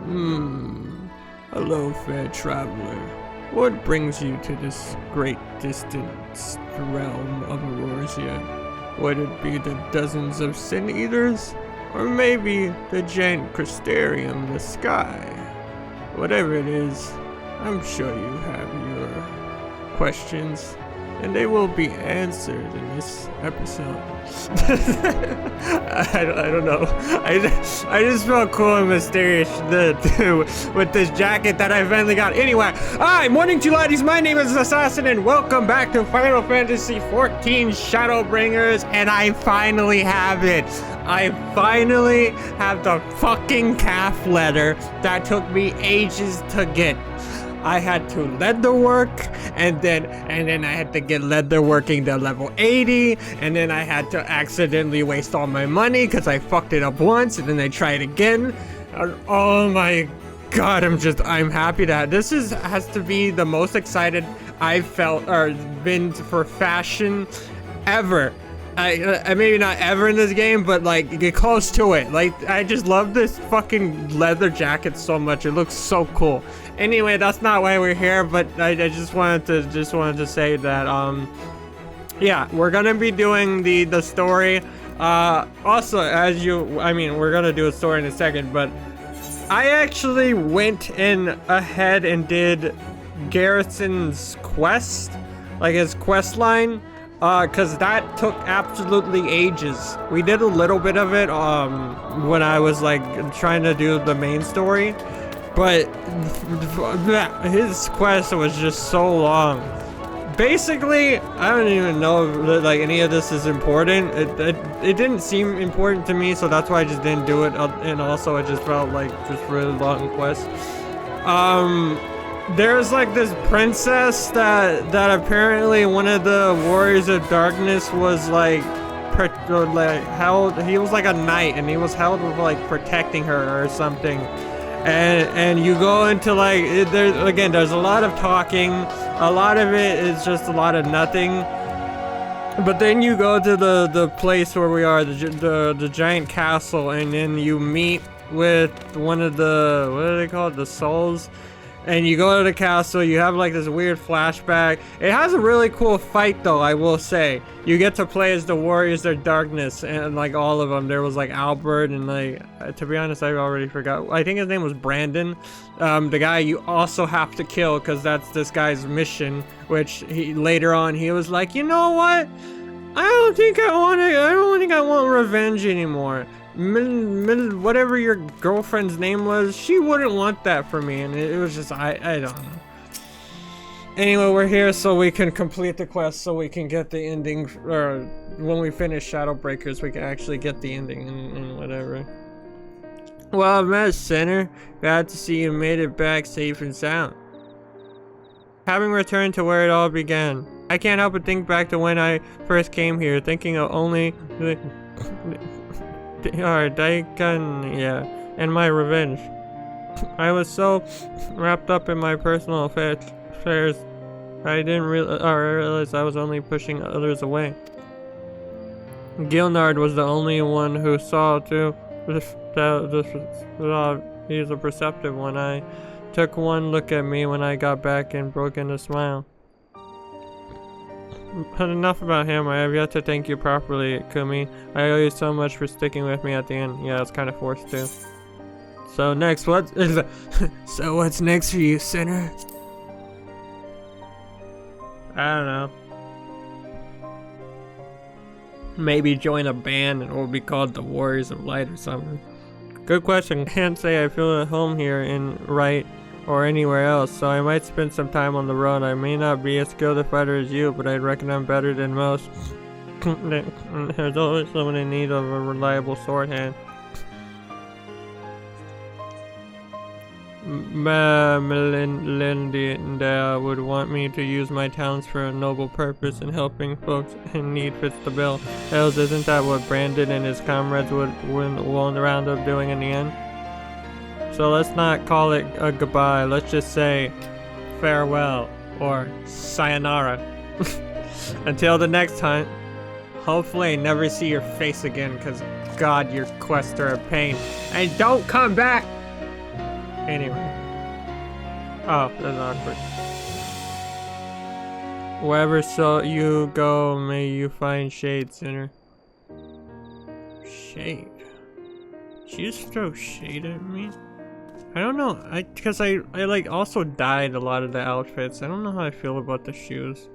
Hello, fair traveler. What brings you to this great distant realm of Aurosia? Would it be the dozens of sin eaters? Or maybe the giant crystarium in the sky? Whatever it is, I'm sure you have your questions, and they will be answered in this episode. I don't know. I just felt cool and mysterious with this jacket that I finally got. Anyway, hi, morning to ladies. My name is Assassin, and welcome back to Final Fantasy XIV Shadowbringers. And I finally have it. I finally have the fucking calf letter that took me ages to get. I had to leather work, and then I had to get leather working to level 80, and then I had to accidentally waste all my money because I fucked it up once, and then I tried again. Oh my god, I'm happy that this has to be the most excited I've felt or been for fashion ever. I maybe not ever in this game, but like get close to it. Like I just love this fucking leather jacket so much. It looks so cool. Anyway, that's not why we're here, but I just wanted to say that yeah, we're gonna be doing the story. Also, we're gonna do a story in a second, but I actually went ahead and did Garrison's quest, like his quest line. Cause that took absolutely ages. We did a little bit of it, when I was like trying to do the main story, but his quest was just so long. Basically, I don't even know if like any of this is important. It didn't seem important to me, so that's why I just didn't do it. And also, it just felt like just really long quest. There's like this princess that apparently one of the warriors of darkness was like held. He was like a knight, and he was held with like protecting her or something. And you go into like there's a lot of talking. A lot of it is just a lot of nothing. But then you go to the place where we are, the giant castle, and then you meet with one of the, what are they called, the souls. And you go to the castle, you have like this weird flashback. It has a really cool fight though, I will say. You get to play as the warriors of darkness, and like all of them. There was like Albert, and like, to be honest, I already forgot. I think his name was Brandon. The guy you also have to kill, because that's this guy's mission, which later on he was like, you know what? I don't think I want revenge anymore. Whatever your girlfriend's name was, she wouldn't want that for me, and it was just, I don't know. Anyway, we're here so we can complete the quest, so we can get the ending, or when we finish Shadowbringers, we can actually get the ending and whatever. Well, I've met Sinner. Glad to see you made it back safe and sound. Having returned to where it all began, I can't help but think back to when I first came here, thinking of only and my revenge. I was so wrapped up in my personal affairs, I didn't realize I was only pushing others away. Gilnard was the only one who saw too. He's a perceptive one. I took one look at me when I got back and broke into a smile. But enough about him. I have yet to thank you properly, Kumi. I owe you so much for sticking with me at the end. Yeah, it's kind of forced too. So next, so what's next for you, Sinner? I don't know. Maybe join a band and it will be called the Warriors of Light or something. Good question. Can't say I feel at home here in Wright or anywhere else, so I might spend some time on the road. I may not be as skilled a fighter as you, but I reckon I'm better than most. There's always someone in need of a reliable sword hand. Melinda would want me to use my talents for a noble purpose, and helping folks in need fits the bill. Hells, isn't that what Brandon and his comrades would round up doing in the end? So let's not call it a goodbye, let's just say farewell, or sayonara. Until the next time, hopefully I never see your face again, because God, your quests are a pain. And don't come back! Anyway. Oh, that's awkward. Wherever so you go, may you find shade, sinner. Shade? She just throw shade at me? I don't know, because I like also dyed a lot of the outfits. I don't know how I feel about the shoes.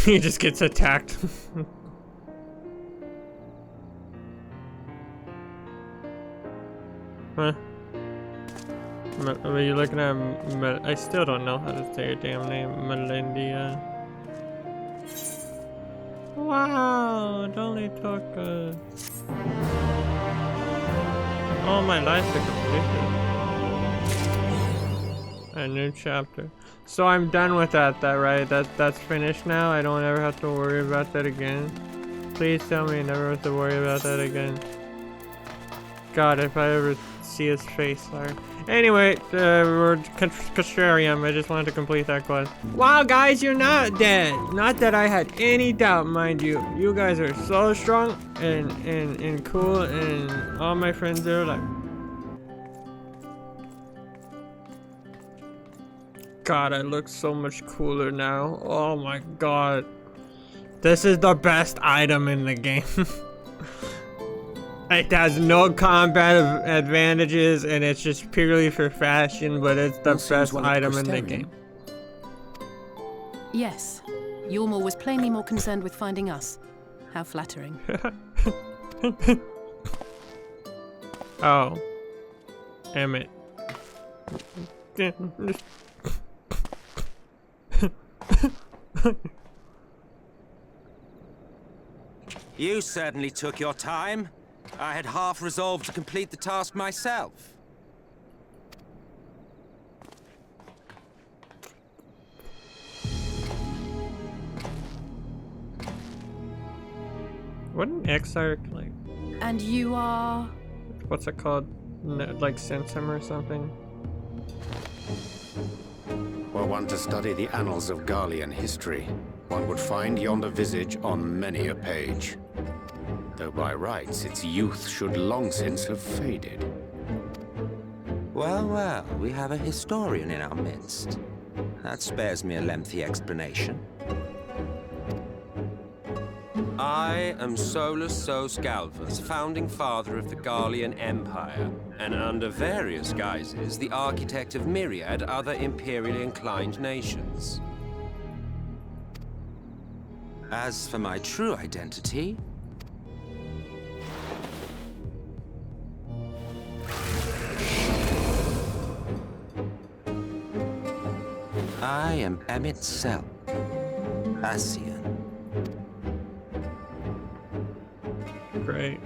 He just gets attacked. Huh? Are you looking at I still don't know how to say your damn name. Melindia. Wow, it only took all my life to complete it. A new chapter. So I'm done with that, right? That's finished now. I don't ever have to worry about that again. Please tell me I never have to worry about that again. God, if I ever see his face, sorry. Anyway, we're Castrarium. I just wanted to complete that quest. Wow, guys, you're not dead. Not that I had any doubt, mind you. You guys are so strong and cool, and all my friends are like. God, I look so much cooler now. Oh my god. This is the best item in the game. It has no combat advantages, and it's just purely for fashion, but it's the best item in the game. Yes. Yulmor was plainly more concerned with finding us. How flattering. Oh. Emmett. You certainly took your time. I had half resolved to complete the task myself. What an exarch, like. And you are? What's it called? Like Sensum or something? Were one to study the annals of Garlean history, one would find yonder visage on many a page. Though by rights its youth should long since have faded. Well, well, we have a historian in our midst. That spares me a lengthy explanation. I am Solus Sos Galvus, founding father of the Garlean Empire, and under various guises, the architect of myriad other imperially inclined nations. As for my true identity, I am Emmett Sell, Asian. Great.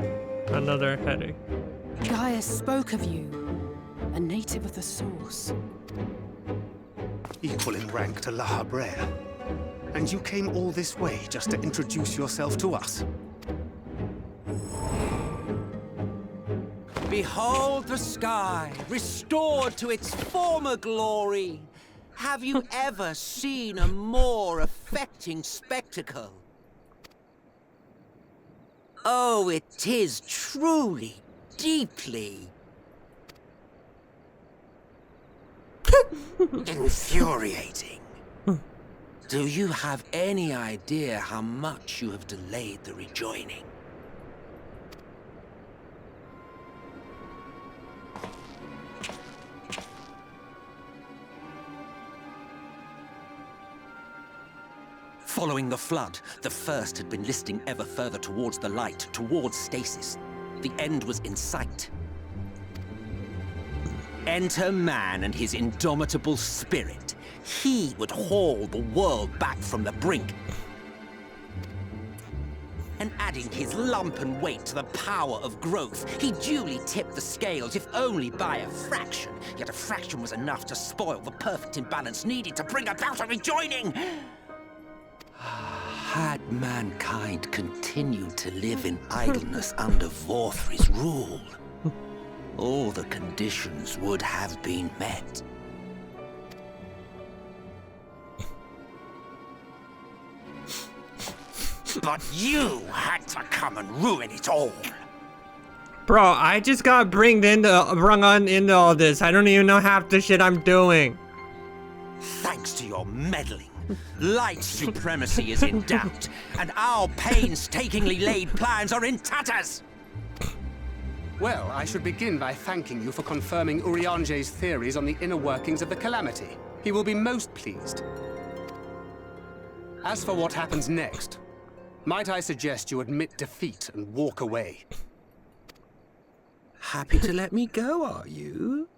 Another headache. Gaius spoke of you. A native of the Source. Equal in rank to La Habrea. And you came all this way just to introduce yourself to us? Behold the sky, restored to its former glory. Have you ever seen a more affecting spectacle? Oh, it is truly, deeply infuriating. Do you have any idea how much you have delayed the rejoining? Following the flood, the First had been listing ever further towards the light, towards stasis. The end was in sight. Enter man and his indomitable spirit. He would haul the world back from the brink. And adding his lumpen weight to the power of growth, he duly tipped the scales, if only by a fraction. Yet a fraction was enough to spoil the perfect imbalance needed to bring about a rejoining. Had mankind continued to live in idleness under Vorthry's rule, all the conditions would have been met. But you had to come and ruin it all. Bro, I just got brung on into all this. I don't even know half the shit I'm doing. Thanks to your meddling, light supremacy is in doubt, and our painstakingly laid plans are in tatters! Well, I should begin by thanking you for confirming Urianger's theories on the inner workings of the Calamity. He will be most pleased. As for what happens next, might I suggest you admit defeat and walk away? Happy to let me go, are you?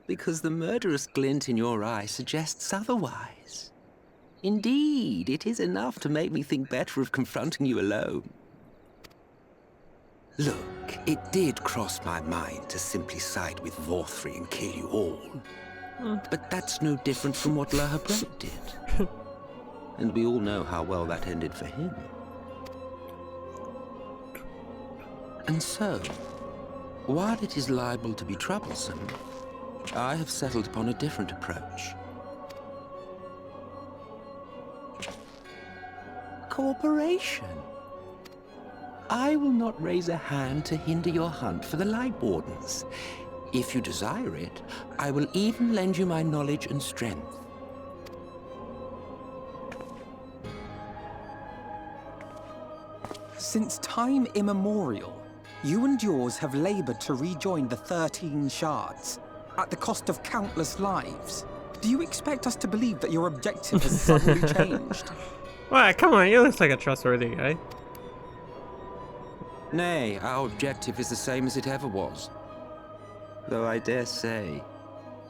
Because the murderous glint in your eye suggests otherwise. Indeed, it is enough to make me think better of confronting you alone. Look, it did cross my mind to simply side with Vorthri and kill you all. But that's no different from what Lahabret did. And we all know how well that ended for him. And so, while it is liable to be troublesome, I have settled upon a different approach. Cooperation. I will not raise a hand to hinder your hunt for the Light Wardens. If you desire it, I will even lend you my knowledge and strength. Since time immemorial, you and yours have labored to rejoin the 13 shards, at the cost of countless lives. Do you expect us to believe that your objective has suddenly changed? Well, come on, you look like a trustworthy guy. Nay, our objective is the same as it ever was. Though I dare say,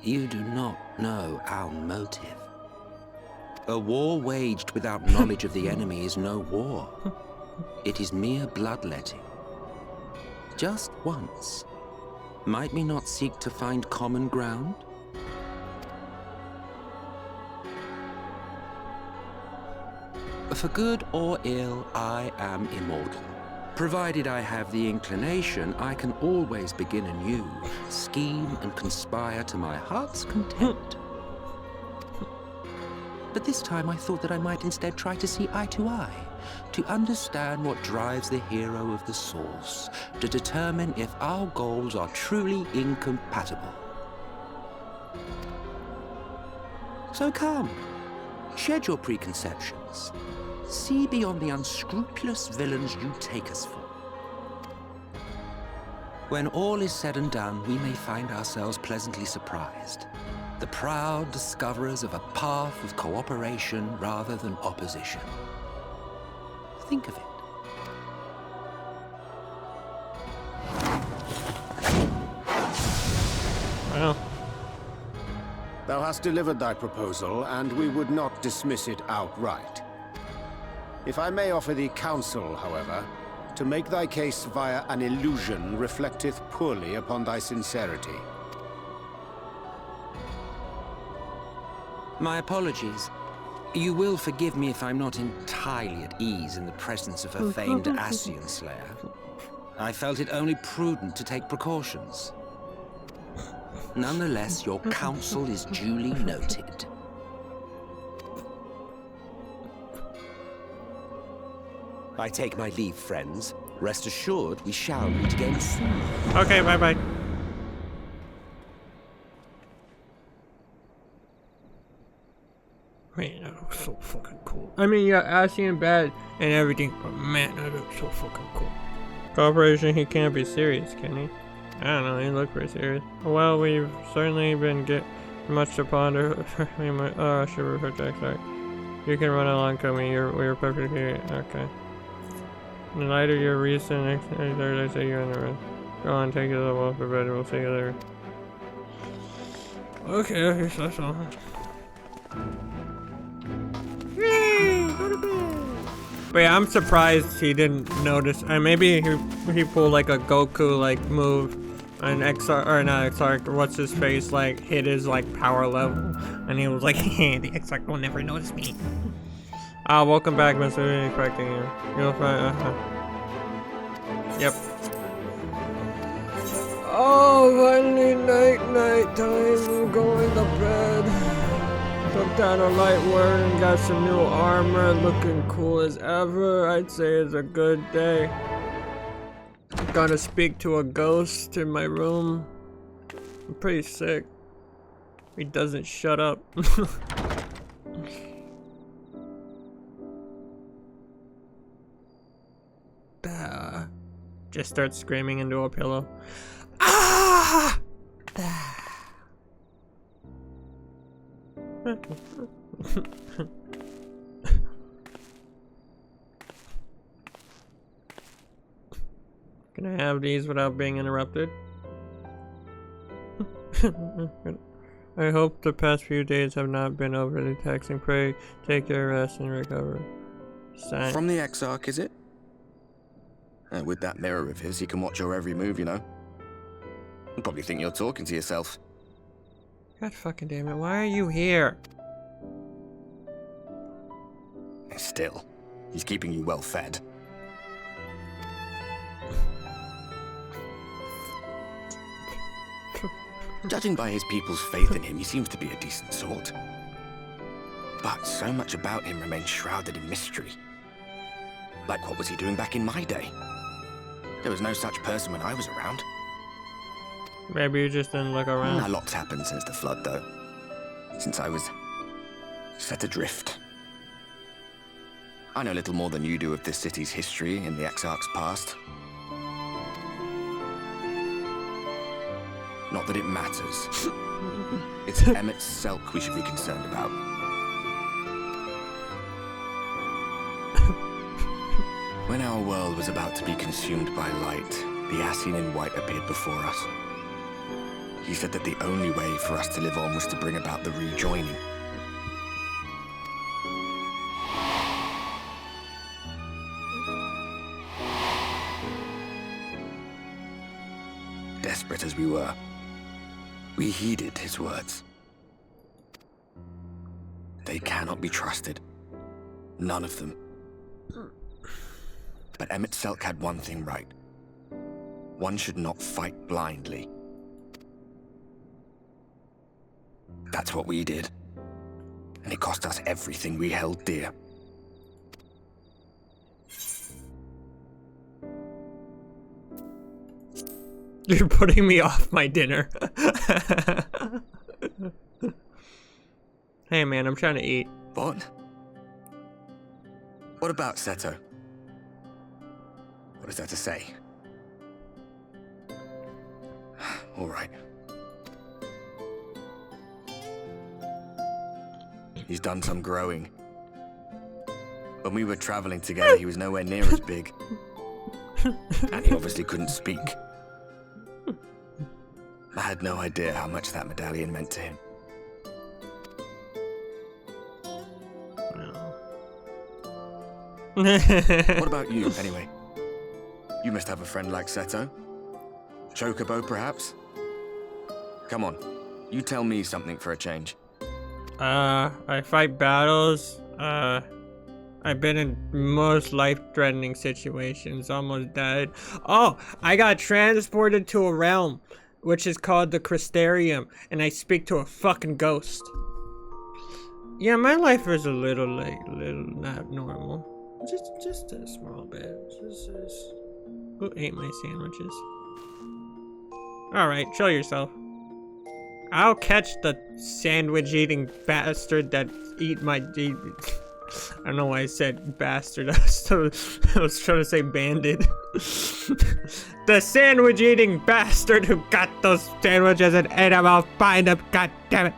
you do not know our motive. A war waged without knowledge of the enemy is no war. It is mere bloodletting. Just once, might we not seek to find common ground? For good or ill, I am immortal. Provided I have the inclination, I can always begin anew, scheme and conspire to my heart's content. But this time I thought that I might instead try to see eye to eye, to understand what drives the hero of the Source, to determine if our goals are truly incompatible. So come, shed your preconceptions. See beyond the unscrupulous villains you take us for. When all is said and done, we may find ourselves pleasantly surprised. The proud discoverers of a path of cooperation rather than opposition. Think of it. Well. Thou hast delivered thy proposal, and we would not dismiss it outright. If I may offer thee counsel, however, to make thy case via an illusion reflecteth poorly upon thy sincerity. My apologies. You will forgive me if I'm not entirely at ease in the presence of a famed Ascian Slayer. I felt it only prudent to take precautions. Nonetheless, your counsel is duly noted. I take my leave, friends. Rest assured, we shall meet again soon. Okay, bye-bye. Man, that looks so fucking cool. I mean, yeah, assy and bad and everything, but man, that looks so fucking cool. Cooperation, he can't be serious, can he? I don't know, he looked pretty serious. Well, we've certainly been much to ponder. We might, should we protect that? You can run along, Comey. We're perfectly okay. In light of your recent exercise, I say you're in the room. Go on, take your little walk for bed. We'll see you later. Okay, so that's all. Yay! Go to bed. But yeah, I'm surprised he didn't notice. Maybe he pulled like a Goku like move, an XR or not XR. What's his face like hit his like power level, and he was like, "Hey, the XR will never notice me." Welcome back, Mr. Correcting you. You'll find. Yep. Oh, finally night time. I'm going to bed. Took down a light word and got some new armor, looking cool as ever. I'd say it's a good day. Gotta speak to a ghost in my room. I'm pretty sick. He doesn't shut up. Just start screaming into a pillow. Ah! Can I have these without being interrupted? I hope the past few days have not been overly taxing. Pray take your rest and recover. Sign. From the Exarch, is it? With that mirror of his, he can watch your every move, you know. He'll probably think you're talking to yourself. God fucking damn it, why are you here? Still, he's keeping you well fed. Judging by his people's faith in him, he seems to be a decent sort. But so much about him remains shrouded in mystery. Like, what was he doing back in my day? There was no such person when I was around. Maybe you just didn't look around. A lot's happened since the flood, though. Since I was set adrift. I know little more than you do of this city's history and the Exarch's past. Not that it matters. It's Emmett Selk we should be concerned about. When our world was about to be consumed by light, the Ashen in White appeared before us. He said that the only way for us to live on was to bring about the rejoining. Desperate as we were, we heeded his words. They cannot be trusted. None of them. But Emmett Selk had one thing right. One should not fight blindly. That's what we did. And it cost us everything we held dear. You're putting me off my dinner. Hey man, I'm trying to eat. What? What about Seto? What is there to say? All right. He's done some growing. When we were traveling together, he was nowhere near as big. And he obviously couldn't speak. I had no idea how much that medallion meant to him. What about you, anyway? You must have a friend like Seto. Chocobo, perhaps? Come on, you tell me something for a change. I fight battles. I've been in most life-threatening situations, almost died. Oh, I got transported to a realm, which is called the Crystarium, and I speak to a fucking ghost. Yeah, my life is a little not normal. Just a small bit. Who ate my sandwiches? Alright, chill yourself. I'll catch the sandwich-eating bastard that eat my... I don't know why I said bastard. I was trying to say bandit. The sandwich-eating bastard who got those sandwiches and ate them. I'll find them. God damn it.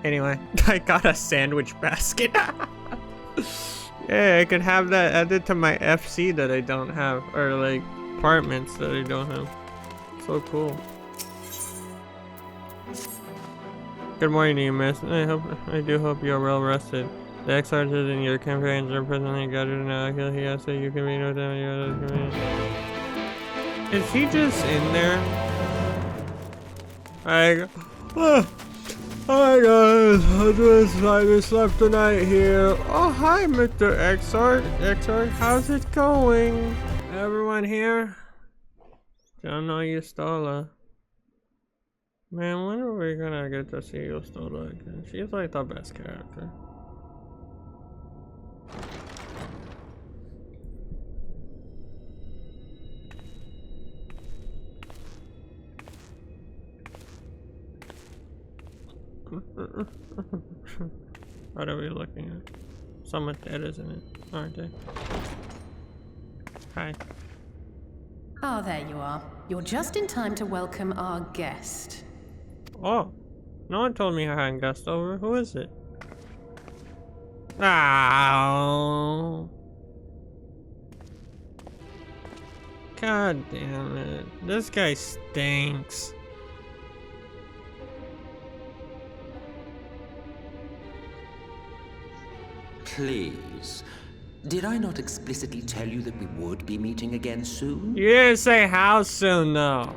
Anyway, I got a sandwich basket. Yeah, I could have that added to my FC that I don't have, or like apartments that I don't have. So cool. Good morning to you, miss. I do hope you're well rested. The Exarch and your companions are presently gathered in Akil. He asks that you can meet with them. Is he just in there? Hi guys, I just slept the night here. Oh hi, Mr. Exarch, how's it going? Everyone here? Don't know Yustola. Man, when are we gonna get to see Yustola again? She's like the best character. What are we looking at? Someone dead, isn't it? Aren't they? Hi. Ah, there you are. You're just in time to welcome our guest. Oh, no one told me I hadn't guessed over. Who is it? Ow. God damn it. This guy stinks. Please. Did I not explicitly tell you that we would be meeting again soon? You didn't say how soon, though.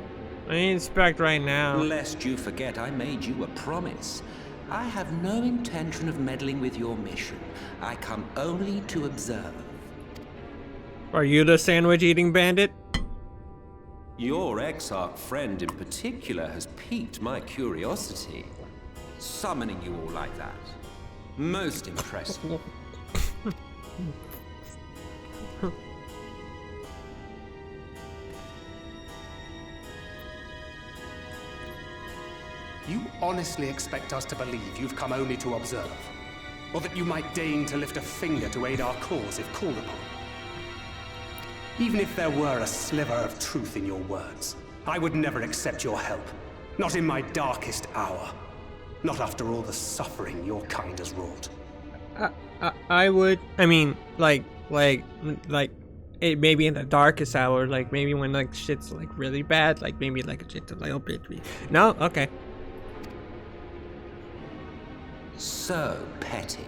I didn't expect right now. Lest you forget, I made you a promise. I have no intention of meddling with your mission. I come only to observe. Are you the sandwich-eating bandit? Your exarch friend in particular has piqued my curiosity. Summoning you all like that. Most impressive. You honestly expect us to believe you've come only to observe? Or that you might deign to lift a finger to aid our cause if called upon? Even if there were a sliver of truth in your words, I would never accept your help. Not in my darkest hour. Not after all the suffering your kind has wrought. I would. I mean, like, it maybe in the darkest hour, like maybe when like shit's like really bad, like maybe like just a little bit. No, okay. So petty.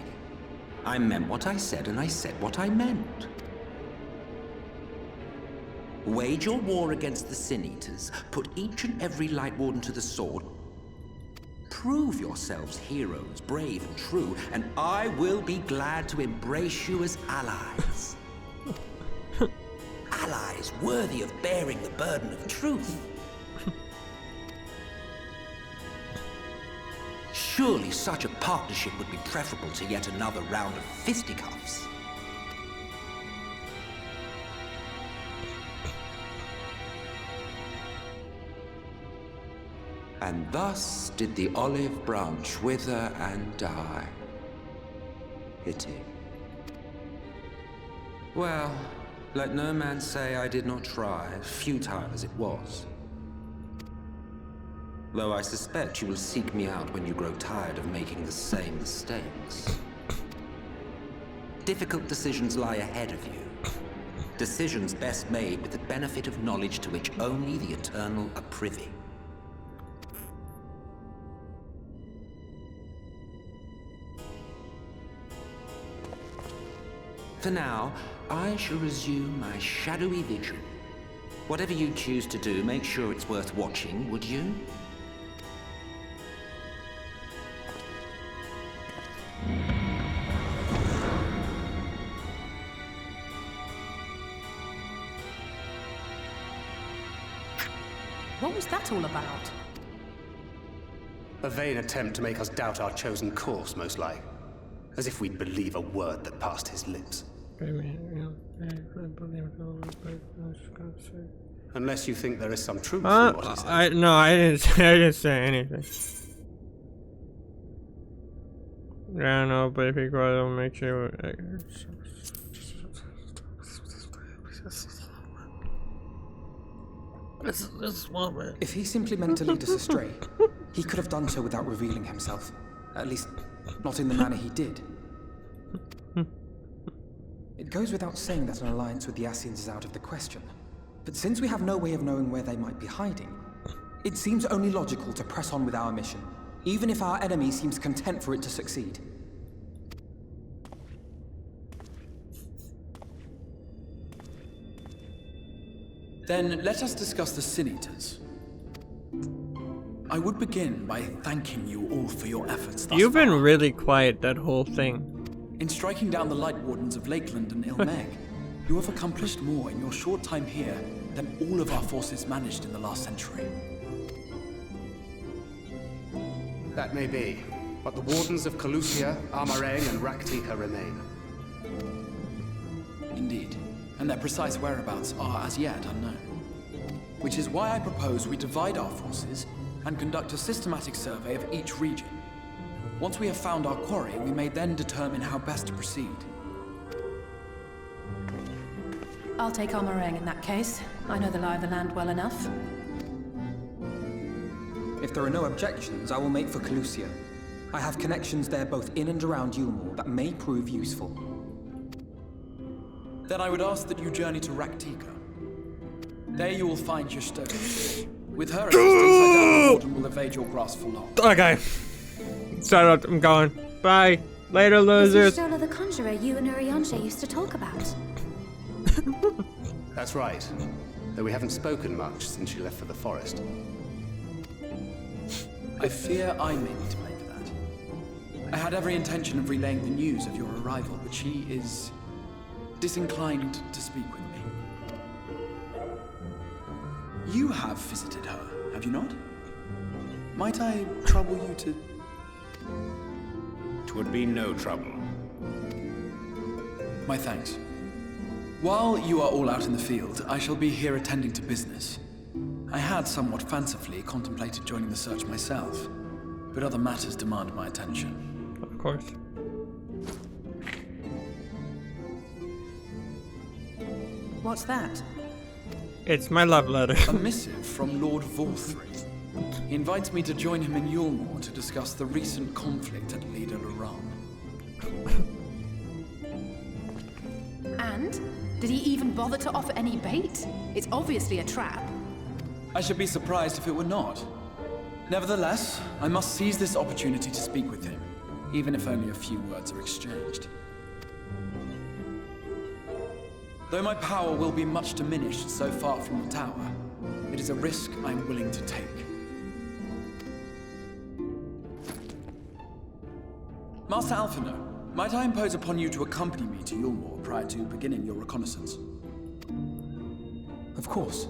I meant what I said, and I said what I meant. Wage your war against the Sin Eaters. Put each and every Light Warden to the sword. Prove yourselves heroes, brave and true, and I will be glad to embrace you as allies. Allies worthy of bearing the burden of truth. Surely such a partnership would be preferable to yet another round of fisticuffs. And thus did the olive branch wither and die. Pity. Well, let no man say I did not try, futile as it was. Though I suspect you will seek me out when you grow tired of making the same mistakes. Difficult decisions lie ahead of you. Decisions best made with the benefit of knowledge to which only the eternal are privy. For now, I shall resume my shadowy vigil. Whatever you choose to do, make sure it's worth watching, would you? What was that all about? A vain attempt to make us doubt our chosen course, most like. As if we'd believe a word that passed his lips. Unless you think there is some truth in what he said. No, I didn't say anything. I don't know, but if you go, I'll make sure. This woman. If he simply meant to lead us astray, he could have done so without revealing himself. At least, not in the manner he did. It goes without saying that an alliance with the Ascians is out of the question. But since we have no way of knowing where they might be hiding, it seems only logical to press on with our mission, even if our enemy seems content for it to succeed. Then let us discuss the Sin Eaters. I would begin by thanking you all for your efforts thus You've been far. really quiet that whole thing. In striking down the Light Wardens of Lakeland and Ilmeg, you have accomplished more in your short time here than all of our forces managed in the last century. That may be, but the Wardens of Calusia, Amarang, and Raktika remain. Indeed, and their precise whereabouts are as yet unknown. Which is why I propose we divide our forces and conduct a systematic survey of each region. Once we have found our quarry, we may then determine how best to proceed. I'll take our meringue in that case. I know the lie of the land well enough. If there are no objections, I will make for Calusia. I have connections there both in and around Yulmore that may prove useful. Then I would ask that you journey to Raktika. There you will find Shadowbringers. With her assistance, I doubt the warden will evade your grasp for long. Okay. Shut up, I'm going. Bye. Later, losers. This is Shola the Conjurer you and Urianger used to talk about. That's right. Though we haven't spoken much since you left for the forest. I fear I may be to blame for that. I had every intention of relaying the news of your arrival, but she is disinclined to speak with me. You have visited her, have you not? Might I trouble you to... 'Twould be no trouble. My thanks. While you are all out in the field, I shall be here attending to business. I had somewhat fancifully contemplated joining the search myself, but other matters demand my attention. Of course. What's that? It's my love letter. A missive from Lord Vorthry. He invites me to join him in Yulmore to discuss the recent conflict at Lida Laran. And? Did he even bother to offer any bait? It's obviously a trap. I should be surprised if it were not. Nevertheless, I must seize this opportunity to speak with him, even if only a few words are exchanged. Though my power will be much diminished so far from the tower, it is a risk I am willing to take. Master Alphino, might I impose upon you to accompany me to Yulmore prior to beginning your reconnaissance? Of course.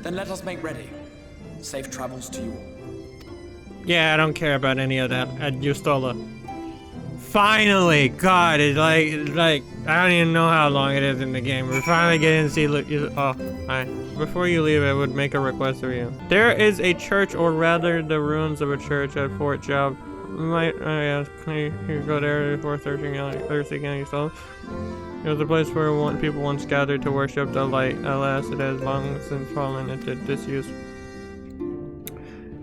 Then let us make ready. Safe travels to you all. Yeah, I don't care about any of that. You stole it. Finally, God, it's like I don't even know how long it is in the game. We're finally getting to see. Alright. Before you leave, I would make a request of you. There is a church, or rather, the ruins of a church at Fort Job. Can you go there before searching any souls? It was a place where people once gathered to worship the light. Alas, it has long since fallen into disuse.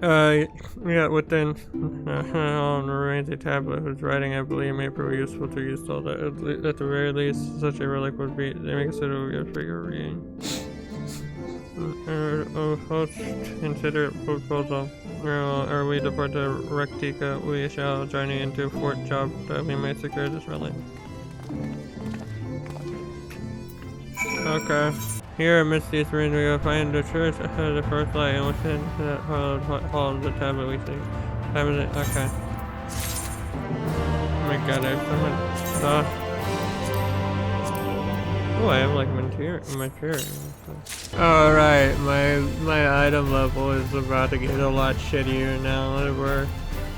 Yeah, within remains a tablet whose writing I believe may prove useful to you, so that at the very least such a relic would be they may consider it for your reading. Host, consider it proposal. Or we depart to Raktika, we shall journey into Fort Job that we may secure this relic. Okay. Here amidst these ruins we will find the church ahead of the first light, and within that hall of the tablet we see. Okay. Oh my god, there's so much stuff. Oh, I have like material. Alright, my item level is about to get a lot shittier now that we're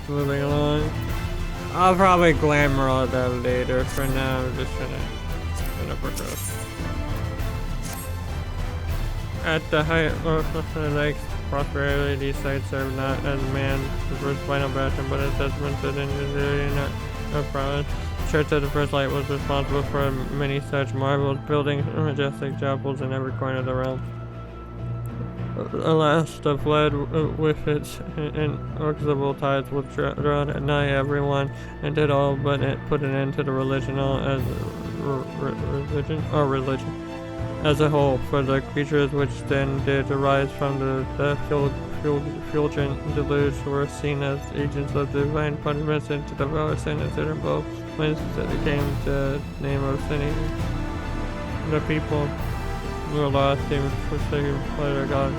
moving along. I'll probably glamour all that later. For now, I'm just gonna progress. At the height of the lake's prosperity, these sites serve not as man's first final bastion, but as testament to the ingenuity of promise. The Church of the First Light was responsible for many such marvels, building majestic chapels in every corner of the realm. Alas, the flood with its inexorable tides would drown nigh everyone, and did all but put an end to the religion as a whole, for the creatures which then did arise from the fulgent deluge were seen as agents of divine punishment sent to devour sin and sinner both, whence came the name of sinning. The people who were lost seemed forsaken by their God.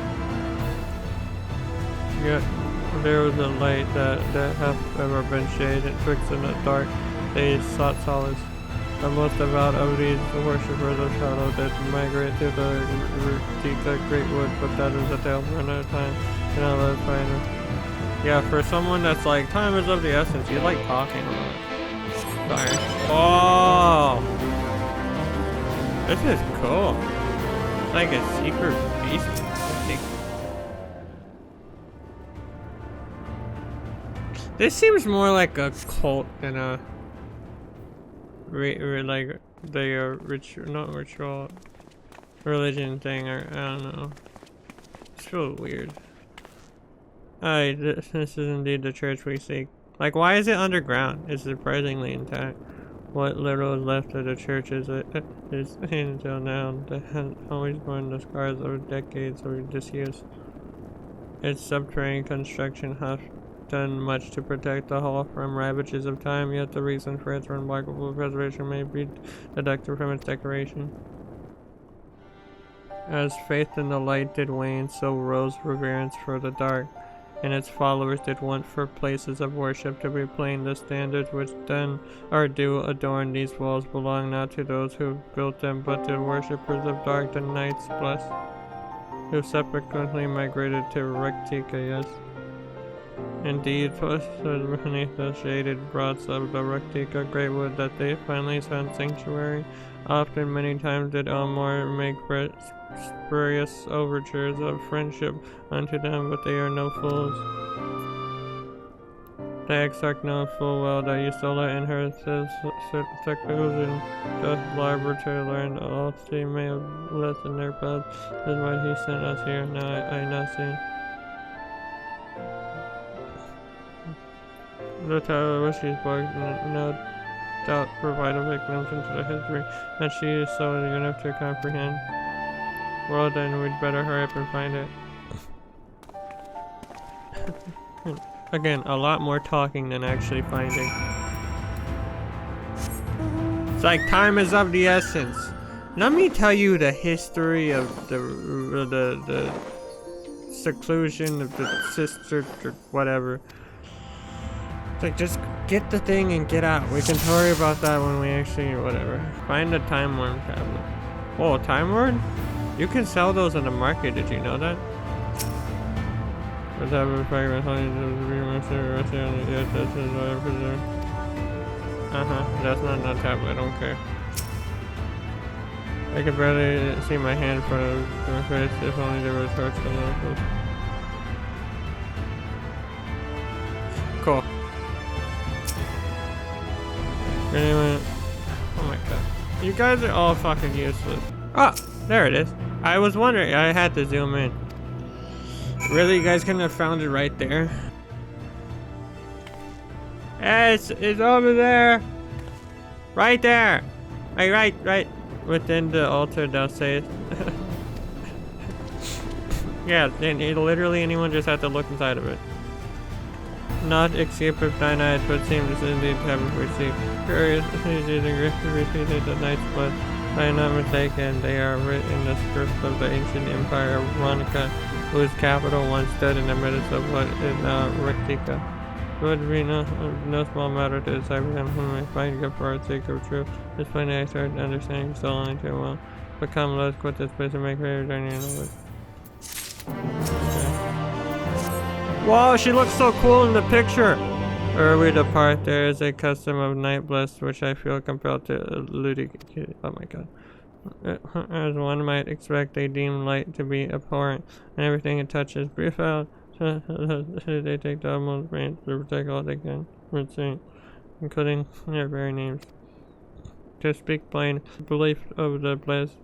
Yet there was a light that hath ever been shaded twixt in the dark. They sought solace. The most devout of these worshippers of shadow did migrate to the great wood, but that is a tale for another time. And I'll let find it. Yeah, for someone that's like, time is of the essence, you like talking a lot. Sorry. Oh! This is cool. It's like a secret beast. This seems more like a cult than a like the ritual religion thing, or I don't know. It's real weird. Alright, this is indeed the church we seek. Like, why is it underground? It's surprisingly intact. What little is left of the church is until now that has always borne the scars of decades of disuse. Its subterranean construction has done much to protect the hall from ravages of time, yet the reason for its remarkable preservation may be deducted from its decoration. As faith in the light did wane, so rose reverence for the dark, and its followers did want for places of worship to be plain. The standards which then or do adorn these walls belong not to those who built them, but to worshippers of dark, the knights blessed, who subsequently migrated to Rectica, yes. Indeed, posted beneath the shaded broads of the Rectica great wood that they finally found sanctuary. Often, many times did Elmore make spurious overtures of friendship unto them, but they are no fools. The Exarch knoweth full well that Yusola in her seclusion doth labor to learn all she may have lessened their paths, is what he sent us here. Now I now see. The title of which she spoke no doubt provide a victim into the history that she is so enough to comprehend. Well then, we'd better hurry up and find it. Again, a lot more talking than actually finding. It's like time is of the essence. Let me tell you the history of the seclusion of the sister or whatever. It's like, just get the thing and get out. We can worry about that when we actually, whatever. Find the time worm tablet. Oh, time worm? You can sell those in the market, did you know that? That's not a tablet, I don't care. I could barely see my hand in front of my face if only there was hearts on those. Cool. Anyway, oh my god. You guys are all fucking useless. Oh, there it is. I was wondering, I had to zoom in. Really, you guys couldn't have found it right there? It's over there. Right there. Right within the altar, thou sayest. Yeah, and literally anyone just had to look inside of it. Not escape of thine eyes, but seems indeed to have received. Curious, repeated the night's blood. If I am not mistaken, they are written in the script of the ancient empire of Ronica, whose capital once stood in the midst of what is now Rectica. It would be no small matter to decipher them whom I find good for the sake of truth. This point I started understanding so only too well. But come, let us quit this place and make ready to journey into it. Wow, she looks so cool in the picture! Ere we depart, there is a custom of night blessed which I feel compelled to elude. Oh my god. As one might expect, they deem light to be abhorrent, and everything it touches breathe out. So they take the utmost pains to protect all they can, including their very names. To speak plain, belief of the blessed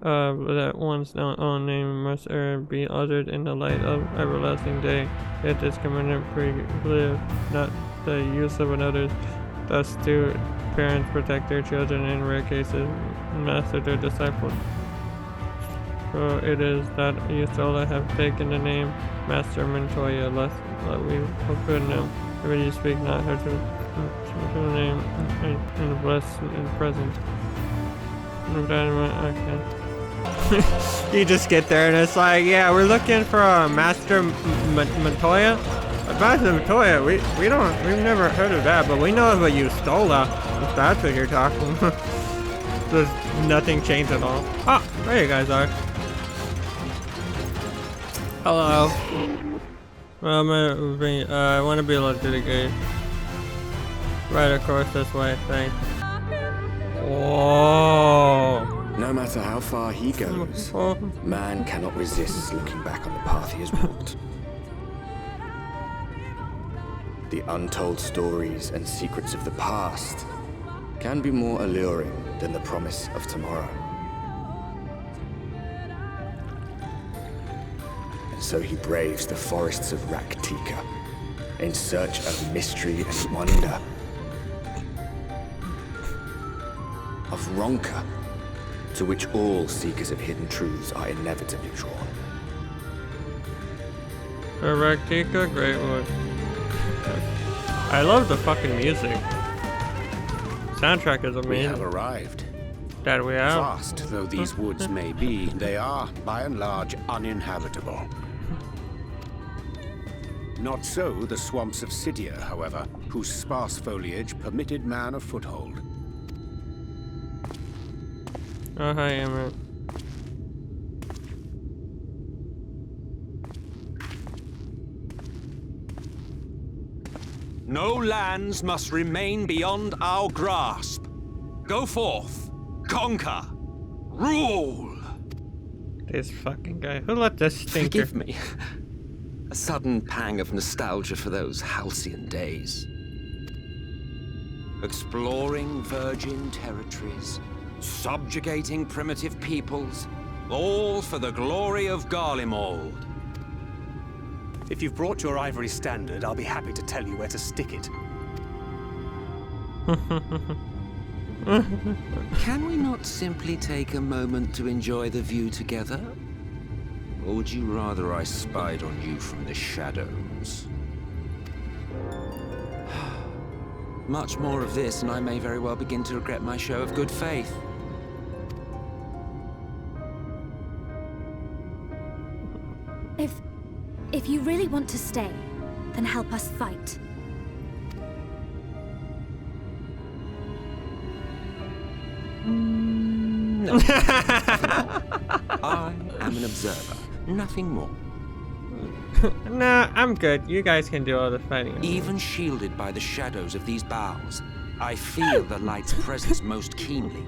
that one's own name must ever be uttered in the light of everlasting day. Yet this commandment precludes not the use of another's. Thus do parents protect their children, in rare cases master their disciples. So it is that Yusola have taken the name Master Montoya, lest we forbid them. If you speak not her to name in the blessed in present. Okay. You just get there and it's like, yeah, we're looking for a Master Montoya. Master Montoya, we've never heard of that, but we know of a Yusola, if that's what you're talking about. There's nothing changed at all. Oh, there you guys are. Hello. Well, I want to be able to do the gate. Right, of course, this way, thanks. Whoa. No matter how far he goes, man cannot resist looking back on the path he has walked. The untold stories and secrets of the past can be more alluring than the promise of tomorrow. And so he braves the forests of Raktika in search of mystery and wonder. Of Ronka, to which all seekers of hidden truths are inevitably drawn. Raktika, great one. I love the fucking music. Soundtrack is amazing. We have arrived. That we have. Vast though these woods may be, they are, by and large, uninhabitable. Not so the swamps of Cydia, however, whose sparse foliage permitted man a foothold. Oh, hi, Emmett. No lands must remain beyond our grasp. Go forth, conquer, rule. This fucking guy. Who let this stinker? Forgive me. A sudden pang of nostalgia for those halcyon days. Exploring virgin territories, subjugating primitive peoples, all for the glory of Garlemald. If you've brought your ivory standard, I'll be happy to tell you where to stick it. Can we not simply take a moment to enjoy the view together? Or would you rather I spied on you from the shadows? Much more of this, and I may very well begin to regret my show of good faith. If you really want to stay, then help us fight. No. I am an observer, nothing more. Nah, I'm good. You guys can do all the fighting. Even shielded by the shadows of these boughs, I feel the light's presence most keenly.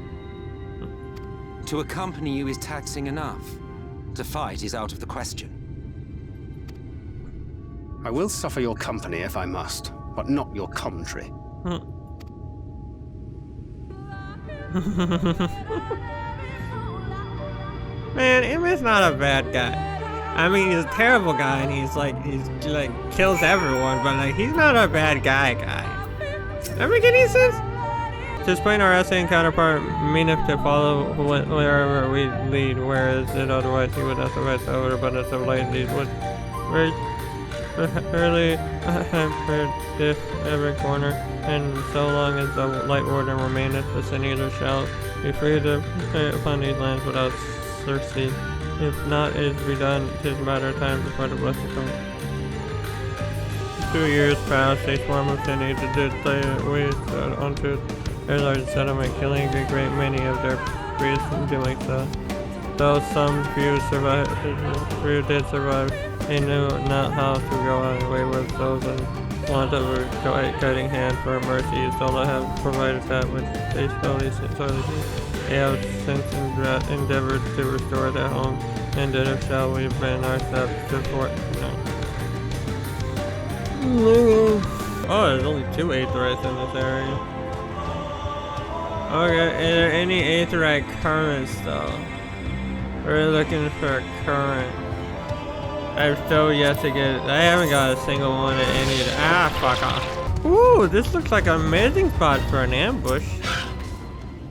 To accompany you is taxing enough. To fight is out of the question. I will suffer your company if I must, but not your commentary. Man, Emmett's not a bad guy. I mean, he's a terrible guy, and he's like kills everyone, but like he's not a bad guy. That make any sense? To explain our Essay counterpart, meaneth to follow wherever we lead, whereas it otherwise he would otherwise over abundance of light indeed would early predict every corner, and so long as the light warden remaineth, the sin eater shall be free to play upon these lands without thirsty. If not, it is be done. 'Tis a matter of time before the blessing comes. 2 years passed, a swarm of sin eaters did lay waste onto their large settlement, killing a great many of their priests in doing so. Though some few did survive, they knew not how to go on away with those in want of a guiding hand for mercy. Zola have provided that which they slowly they have since endeavored to restore their home, and it shall we bend our steps to fort. No. Oh, there's only 2 aetherytes in this area. Okay, are there any aetherite currents though? We're looking for a current. I've still yet to get. I haven't got a single one at any of the. Ah, fuck off. Ooh, this looks like an amazing spot for an ambush.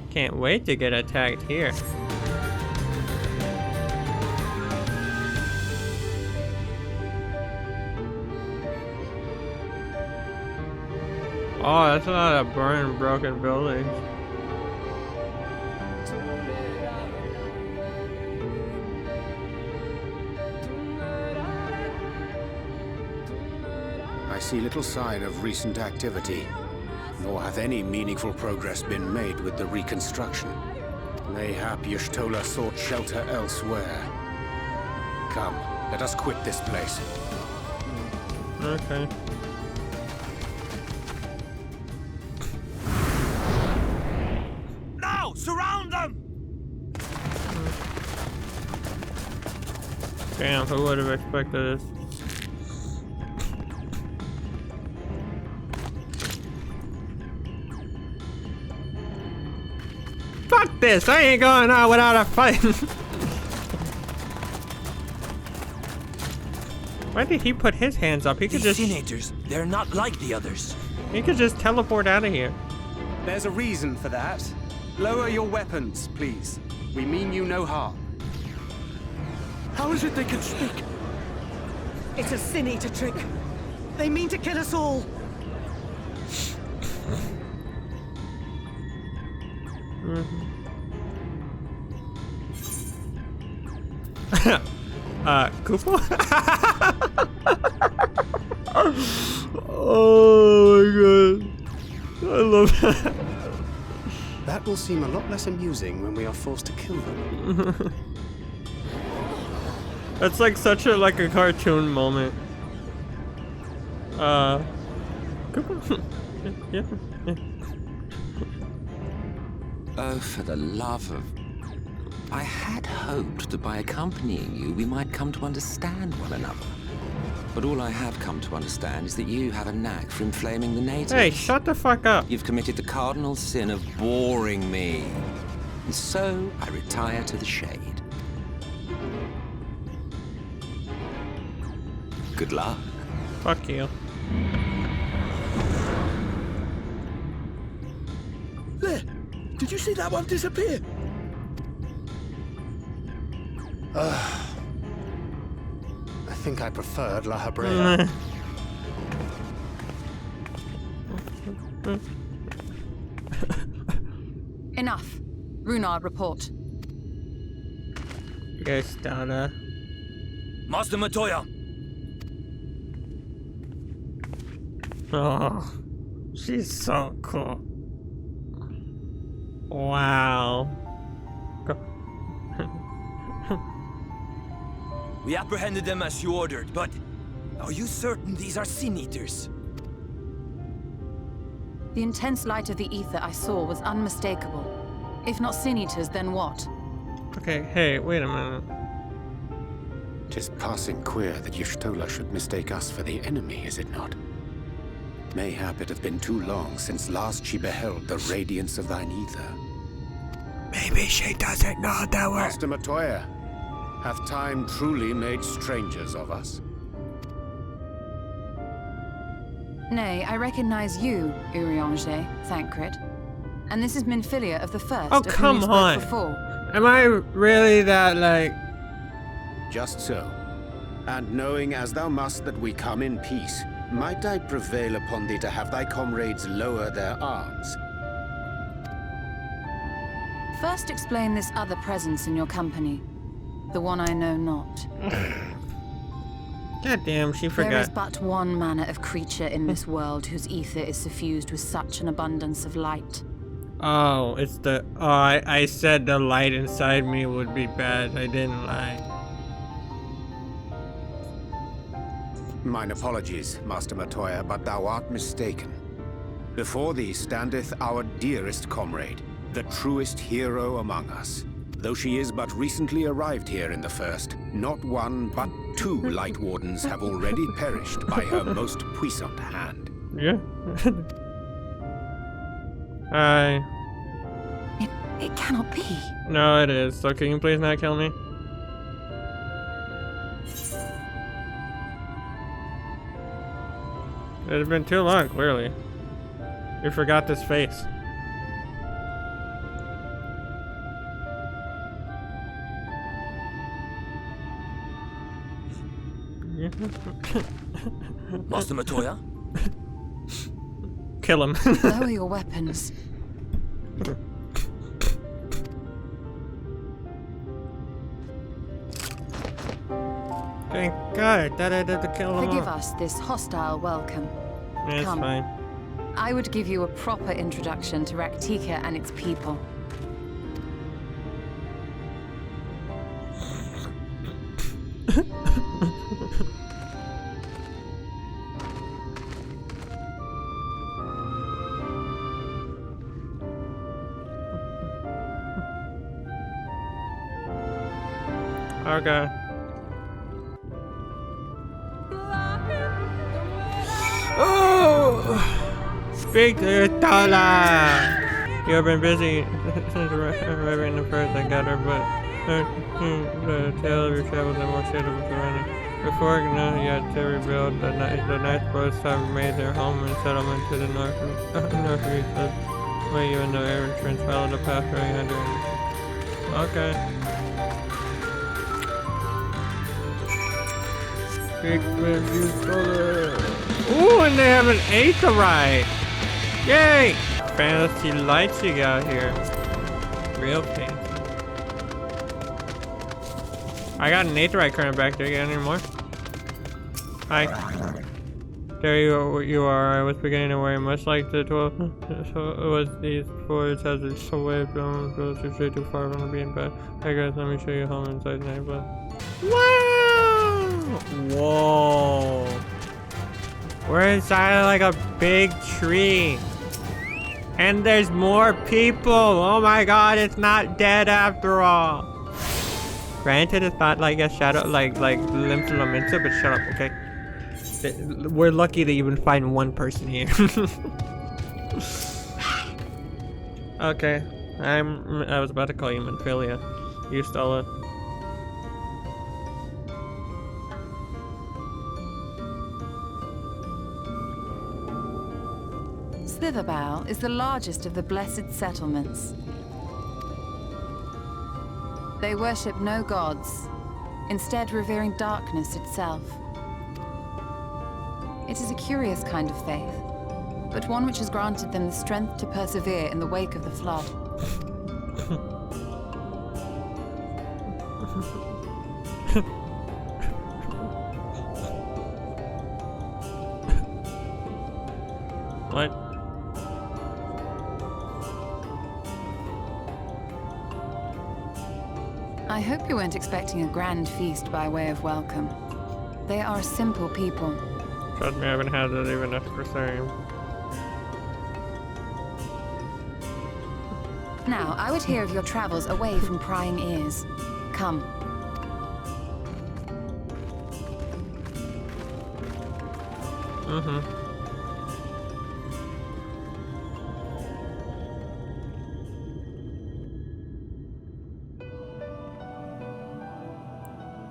Can't wait to get attacked here. Oh, that's a lot of burned, broken buildings. I see little sign of recent activity, nor hath any meaningful progress been made with the reconstruction. Mayhap Y'shtola sought shelter elsewhere. Come, let us quit this place. Okay. Now, surround them! Damn, who would have expected this? Fuck this! I ain't going out without a fight. Why did he put his hands up? He could These just. senators, they're not like the others. He could just teleport out of here. There's a reason for that. Lower your weapons, please. We mean you no harm. How is it they can speak? It's a Sin Eater trick. They mean to kill us all. Koopa? Oh my god. I love that. That will seem a lot less amusing when we are forced to kill them. That's like such a like a cartoon moment. Koopa? Yeah. Oh, for the love of... I had hoped that by accompanying you, we might come to understand one another. But all I have come to understand is that you have a knack for inflaming the natives. Hey, shut the fuck up. You've committed the cardinal sin of boring me. And so, I retire to the shade. Good luck. Fuck you. There! Did you see that one disappear? I think I preferred La Habrea. Enough. Runard, report. Yes, Donna. Master Matoya! Oh, she's so cool. Wow. We apprehended them as you ordered, but are you certain these are Sin Eaters? The intense light of the ether I saw was unmistakable. If not Sin Eaters, then what? Okay, hey, wait a minute. Tis passing queer that Y'shtola should mistake us for the enemy, is it not? Mayhap it hath been too long since last she beheld the radiance of thine ether. Maybe she doesn't know that we're... Master Matoya, hath time truly made strangers of us? Nay, I recognize you, Urianger, Thancred. And this is Minfilia of the First, Oh, of whom come you spoke on. before. Am I really that, like... Just so. And knowing as thou must that we come in peace, might I prevail upon thee to have thy comrades lower their arms? First explain this other presence in your company. The one I know not. God damn, she There is forgot. but one manner of creature in this world whose ether is suffused with such an abundance of light. Oh, it's the... Oh, I said the light inside me would be bad. I didn't lie. Mine apologies, Master Matoya, but thou art mistaken. Before thee standeth our dearest comrade, the truest hero among us. Though she is but recently arrived here in the First, not one but two Light Wardens have already perished by her most puissant hand. Yeah. It cannot be. No, it is. So can you please not kill me? It's been too long, clearly. You forgot this face. Master Matoya? Kill him. Lower your weapons. Thank God that I did to kill him. Forgive us this hostile welcome. It's Come. fine. I would give you a proper introduction to Raktika and its people. Okay. Oh! Speak to Tola! You've been busy. arriving the first I got her, but the tale of your travels are more suitable to running. Before now you had to rebuild the Night Boats have made their home and settlement to the northeast of where you and the entrance follow the path going under. Okay. Speak with you, solar. Ooh, and they have an Aetherite! Yay! Fancy lights you got here. Real fancy. I got an Aetherite current back there. You got any more? Hi. There you are. I was beginning to worry. Much like the 12 so it was these fours has its way blown closer straight too far from the being path. Hey guys, let me show you home inside the nightclub. Wow! Whoa! We're inside like a big tree. And there's more people. Oh my god, it's not dead after all. Granted, it's not like a shadow, like Limsa Lamenta, but shut up, okay? We're lucky to even find one person here. Okay, I was about to call you Manphilia. You stole it. Slitherbow is the largest of the blessed settlements. They worship no gods, instead revering darkness itself. It is a curious kind of faith, but one which has granted them the strength to persevere in the wake of the flood. What? I hope you weren't expecting a grand feast by way of welcome. They are a simple people. Trust me, I haven't had that even after saying. Now, I would hear of your travels away from prying ears. Come. Mm-hmm.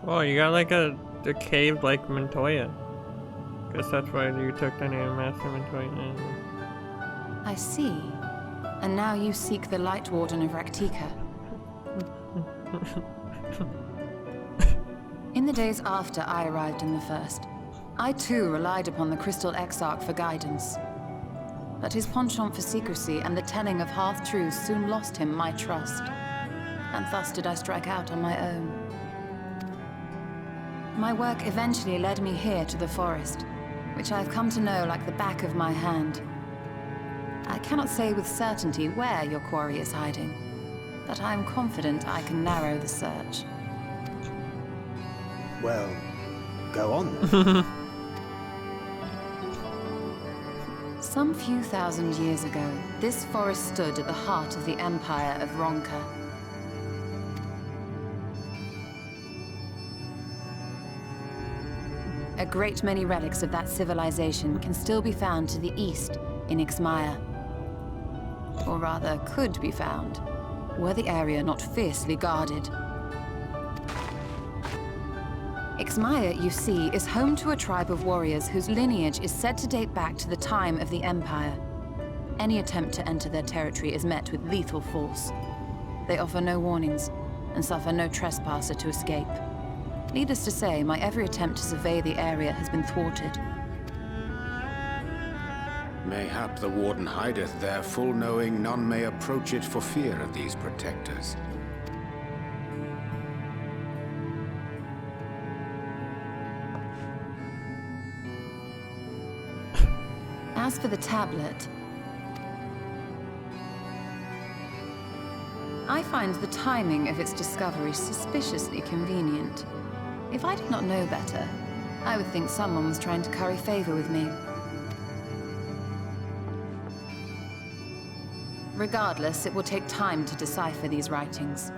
Oh, you got like a cave like Montoya. Guess that's why you took the name Master Montoya. I see. And now you seek the Light Warden of Raktika. In the days after I arrived in the First, I too relied upon the Crystal Exarch for guidance. But his penchant for secrecy and the telling of half-truths soon lost him my trust. And thus did I strike out on my own. My work eventually led me here to the forest, which I have come to know like the back of my hand. I cannot say with certainty where your quarry is hiding, but I am confident I can narrow the search. Well, go on. Some few thousand years ago, this forest stood at the heart of the Empire of Ronka. A great many relics of that civilization can still be found to the east in Ixmaya. Or rather, could be found, were the area not fiercely guarded. Ixmaya, you see, is home to a tribe of warriors whose lineage is said to date back to the time of the Empire. Any attempt to enter their territory is met with lethal force. They offer no warnings, and suffer no trespasser to escape. Needless to say, my every attempt to survey the area has been thwarted. Mayhap the Warden hideth there, full knowing none may approach it for fear of these protectors. As for the tablet, I find the timing of its discovery suspiciously convenient. If I did not know better, I would think someone was trying to curry favor with me. Regardless, it will take time to decipher these writings.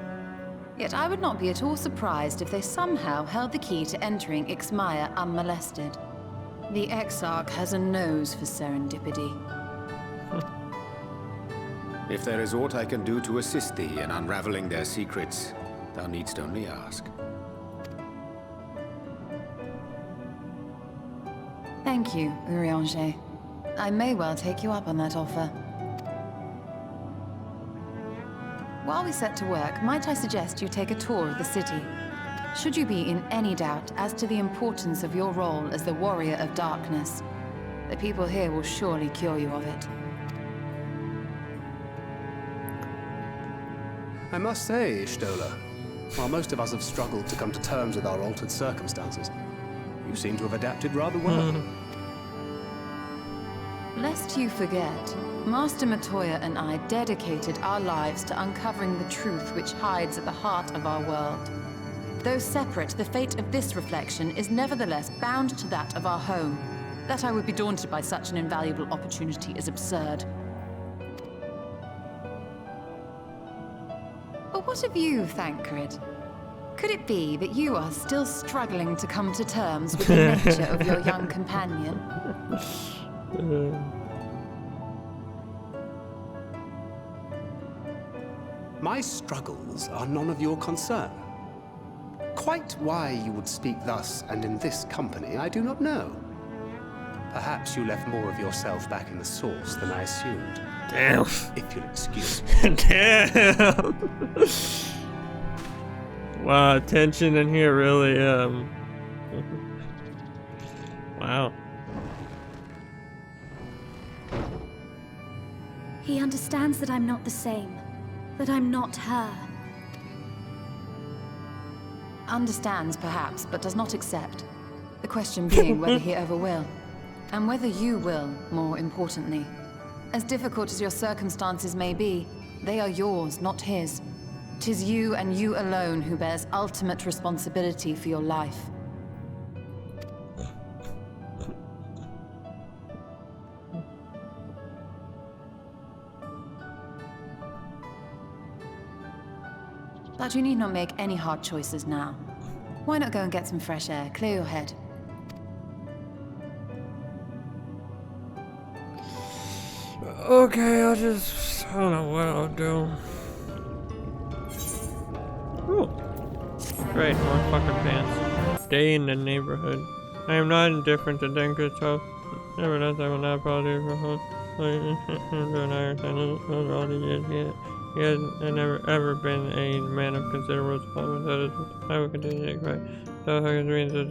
Yet I would not be at all surprised if they somehow held the key to entering Ixmaya unmolested. The Exarch has a nose for serendipity. If there is aught I can do to assist thee in unraveling their secrets, thou needst only ask. Thank you, Urianger. I may well take you up on that offer. While we set to work, might I suggest you take a tour of the city? Should you be in any doubt as to the importance of your role as the Warrior of Darkness, the people here will surely cure you of it. I must say, Stola, while most of us have struggled to come to terms with our altered circumstances, you seem to have adapted rather well. Lest you forget, Master Matoya and I dedicated our lives to uncovering the truth which hides at the heart of our world. Though separate, the fate of this reflection is nevertheless bound to that of our home. That I would be daunted by such an invaluable opportunity is absurd. But what of you, Thancred? Could it be that you are still struggling to come to terms with the nature of your young companion? My struggles are none of your concern. Quite why you would speak thus and in this company, I do not know. Perhaps you left more of yourself back in the source than I assumed. Damn. If you'll excuse me. Damn. Wow, tension in here really, wow. He understands that I'm not the same. That I'm not her. Understands, perhaps, but does not accept. The question being whether he ever will. And whether you will, more importantly. As difficult as your circumstances may be, they are yours, not his. 'Tis you and you alone who bears ultimate responsibility for your life. But you need not make any hard choices now. Why not go and get some fresh air, clear your head? Okay, I don't know what I'll do. Ooh. Great, more fucking pants. Stay in the neighborhood. I am not indifferent to Denker's health. Nevertheless, I will not apologize for host. All the years he has never ever been a man of considerable responsibility. I will continue to cry. So I can read that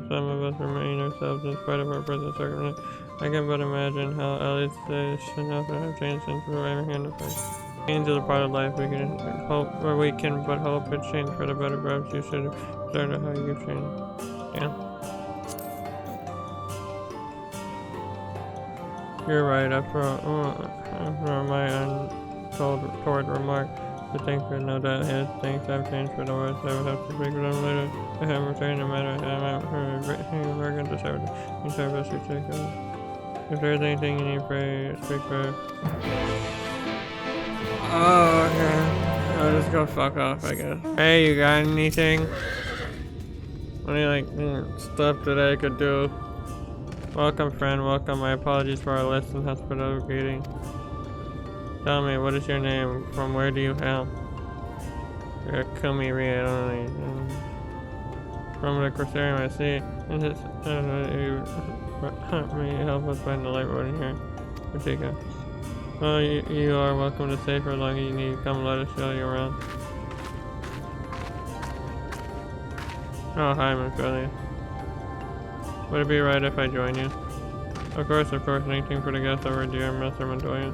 some of us remain ourselves in spite of our present circumstances. I can but imagine how at least they should not have changed since we were hand to face. Change is a part of life. We can hope, or we can but hope it change for the better. Perhaps you should start how you change. Yeah. You're right. After my untoward remark, the thinker, no doubt his things have changed for the worse. I would have to speak with him later. I have returned no matter how I'm working to service you take over. If there's anything you need, pray, speak for. Oh, okay. I'll just go fuck off, I guess. Hey, you got anything? Any, like, stuff that I could do? Welcome, friend, welcome. My apologies for our less than hospitable greeting. Tell me, what is your name? From where do you hail? You're a Kumiri, I don't know. From the Corsarium, I see. May you help us find the light road in here? Katika. Well, you are welcome to stay for as long as you need. Come, let us show you around. Oh, hi, Miss Billy. Would it be right if I join you? Of course, anything for the guest of our dear Master Montoya.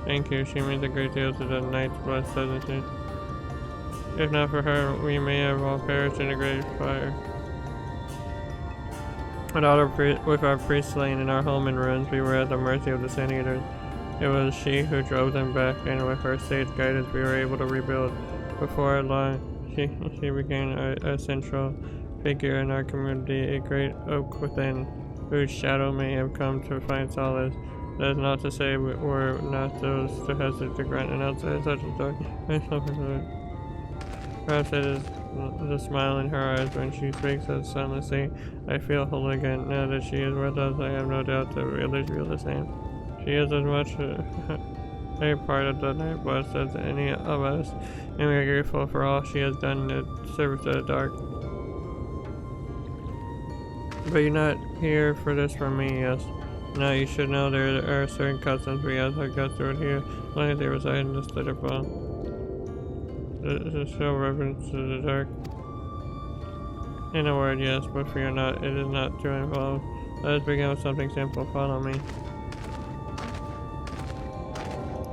Thank you, she means a great deal to the Knight's Blessed, doesn't she? If not for her, we may have all perished in a great fire. With our priests slain and our home in ruins, we were at the mercy of the Sin Eaters. It was she who drove them back, and with her sage guidance, we were able to rebuild. Before long, she became a central figure in our community, a great oak within, whose shadow may have come to find solace. That is not to say we're not those to hesitate to grant an outside such a story. Perhaps it is the smile in her eyes when she speaks as sunlessly. I feel whole again. Now that she is with us, I have no doubt that we others feel the same. She is as much a part of the night was as any of us, and we are grateful for all she has done in service of the dark. But you're not here for this from me, yes. Now you should know there are certain customs we as our guests would here, as long as they reside in this little ball. This is show reverence to the dark. In a word, yes, but fear not, it is not too involved. Let us begin with something simple. Follow me.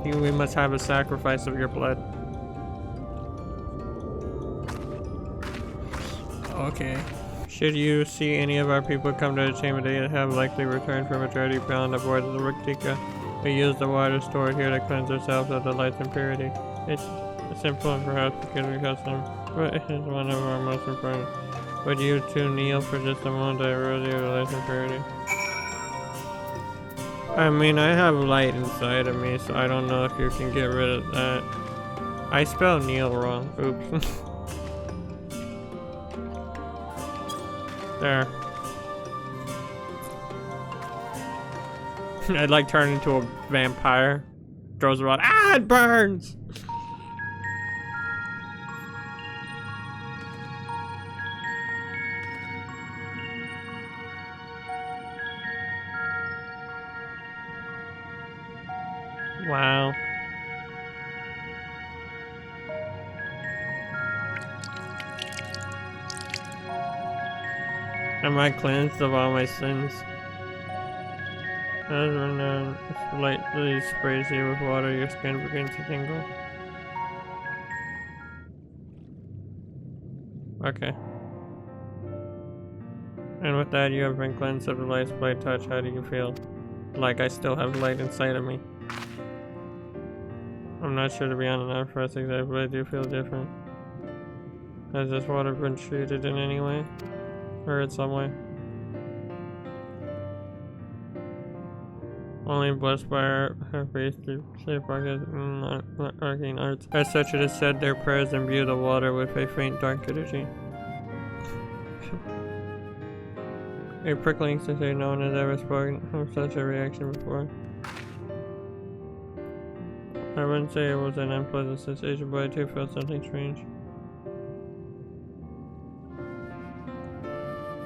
We must have a sacrifice of your blood. Okay. Should you see any of our people come to the chamber, they have likely returned from a journey beyond the borders of Riktika. We use the water stored here to cleanse ourselves of the light's impurity. It's simple and perhaps because we custom, but it is one of our most important. Would you two kneel for just a moment to erode your light's impurity? I mean, I have light inside of me, so I don't know if you can get rid of that. I spelled kneel wrong. Oops. There. I'd like turn into a vampire. Throws around. Ah, it burns! Wow. Am I cleansed of all my sins? As when lightly sprays you with water, your skin begins to tingle. Okay. And with that, you have been cleansed of the light's blade touch. How do you feel? Like I still have light inside of me. I'm not sure to be on enough for us exactly, but I do feel different. Has this water been treated in any way? Or in some way? Only blessed by her faith to safeguard arcane arts. As such, it is said their prayers imbue the water with a faint dark energy. A prickling sensation no one has ever spoken of such a reaction before. I wouldn't say it was an unpleasant sensation, but I too felt something strange.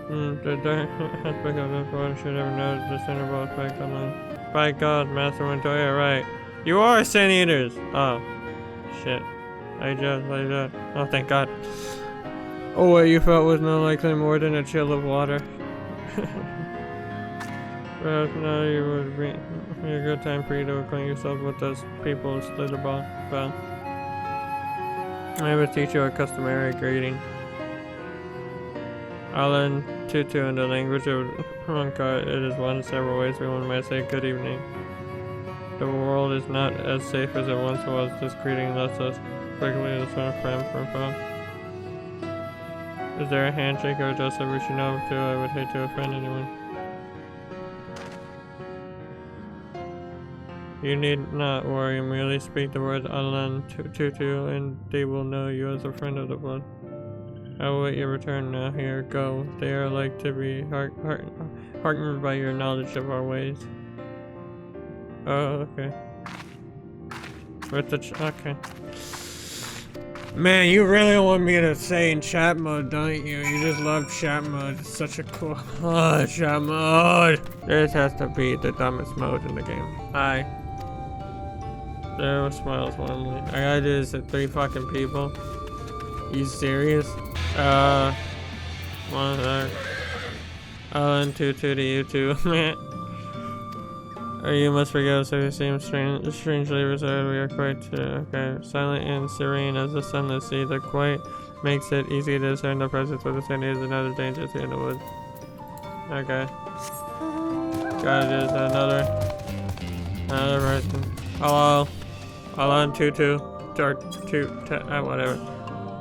The dark aspect of this water should have noticed the central effect on mine. By God, Master Montoya, right. You are Sin Eaters! Oh. Shit. I just. Oh, thank God. Oh, what you felt was no likely more than a chill of water. Perhaps now you would be a good time for you to acquaint yourself with those people who slid about. I will teach you a customary greeting. Alan Tutu in the language of Rankar, it is one of several ways one might say good evening. The world is not as safe as it once was. This greeting lets us quickly discern friend from foe. Is there a handshake or just a reaching over to? I would hate to offend anyone. You need not worry, merely speak the words Alan Tutu and they will know you as a friend of the blood. I will wait your return now. Here, go. They are like to be heartened by your knowledge of our ways. Oh, okay. With the okay. Man, you really want me to say in chat mode, don't you? You just love chat mode. It's such a cool chat mode. This has to be the dumbest mode in the game. Hi. There smiles warmly. I gotta do this at 3 fucking people. You serious? One Alan Tutu to you too, man. Or you must forgive us if you seem strangely reserved. We are quite okay. Silent and serene as the sunless sea. The quiet makes it easy to discern the presence of the city is another danger in the woods. Okay. God is another person. Hello. Alan Tutu. Whatever.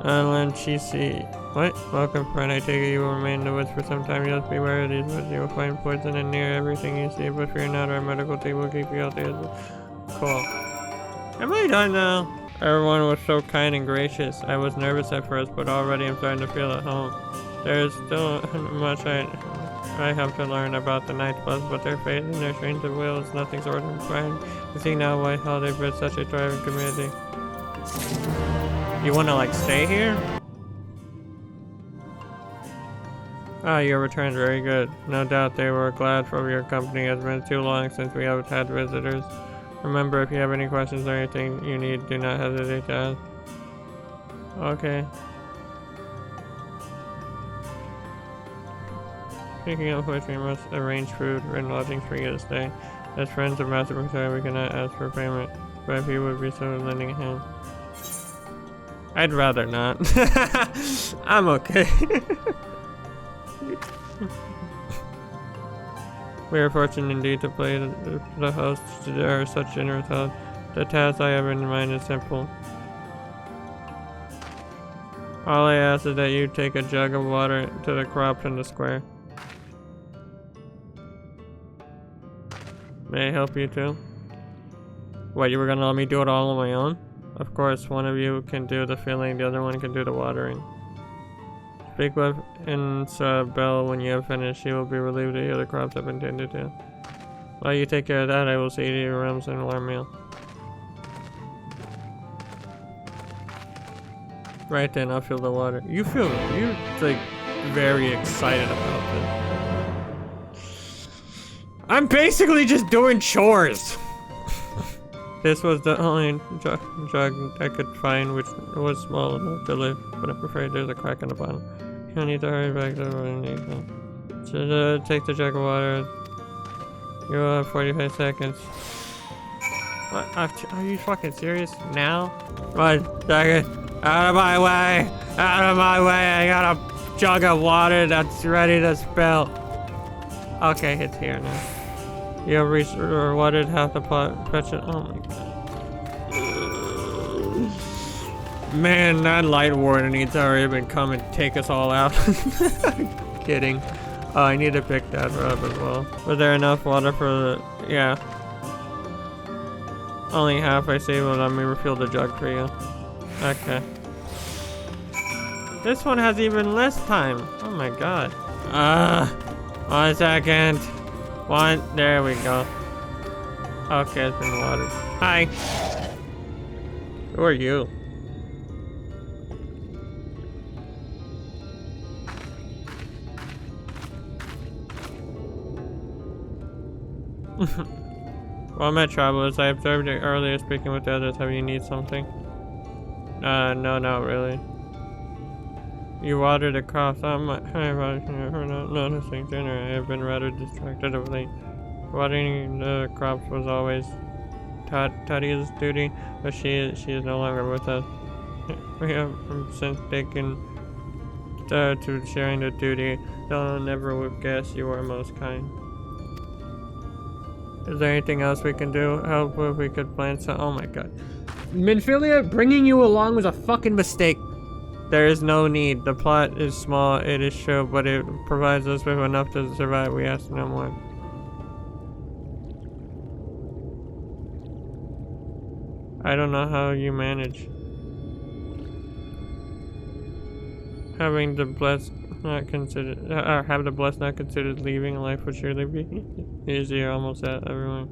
Alan Chisi. What? Welcome, friend. I take it you will remain in the woods for some time. You must beware of these woods. You will find poison in near everything you see, but fear not, our medical team will keep you out there. Cool. Am I done now? Everyone was so kind and gracious. I was nervous at first, but already I'm starting to feel at home. There is still much I have to learn about the Night's Bless, but their faith and their strength of will is nothing short of inspiring. You see now how they've built such a thriving community. You wanna like stay here? Ah, you returned. Very good. No doubt they were glad for your company. It's been too long since we have had visitors. Remember, if you have any questions or anything you need, do not hesitate to ask. Okay. Speaking of which, we must arrange food and lodging for you to stay. As friends of Master Professor, we cannot ask for payment, but if you would be so lending a hand. I'd rather not. I'm okay. We are fortunate indeed to play the hosts to our such generous help. The task I have in mind is simple. All I ask is that you take a jug of water to the crops in the square. May I help you too? What, you were gonna let me do it all on my own? Of course, one of you can do the filling, the other one can do the watering. Speak with Bell when you have finished. She will be relieved to hear the crops have been tended to. While you take care of that, I will see to your rooms and warm meal. Right then, I'll fill the water. You're like very excited about this. I'm basically just doing chores. This was the only jug I could find, which was small enough to live, but I'm afraid there's a crack in the bottom. You'll need to hurry back to the So take the jug of water. You will have 45 seconds. What? Are you fucking serious? Now? 1 second. Out of my way! Out of my way! I got a jug of water that's ready to spill. Okay, it's here now. You have watered half the pot. Fetch it. Oh my god. Man, that light warden needs to hurry up and come and take us all out. Kidding. Oh, I need to pick that up as well. Was there enough water for the... Yeah. Only half, I see. Well, let me refill the jug for you. Okay. This one has even less time. Oh my god. 1 second. There we go. Okay, it's been watered. Hi. Who are you? Well, met travelers. I observed you earlier speaking with the others. Have you need something? No, not really. You watered the crops. I'm not noticing dinner. I have been rather distracted of late. Watering the crops was always Tadia's duty, but she is no longer with us. We have since taken to sharing the duty, though never would guess you are most kind. Is there anything else we can do? Help if we could plan some. Oh my god. Minfilia, bringing you along was a fucking mistake. There is no need. The plot is small, it is true, but it provides us with enough to survive. We ask no more. I don't know how you manage. Having the blessed not considered, have the blessed not considered leaving, life would surely be easier almost at everyone.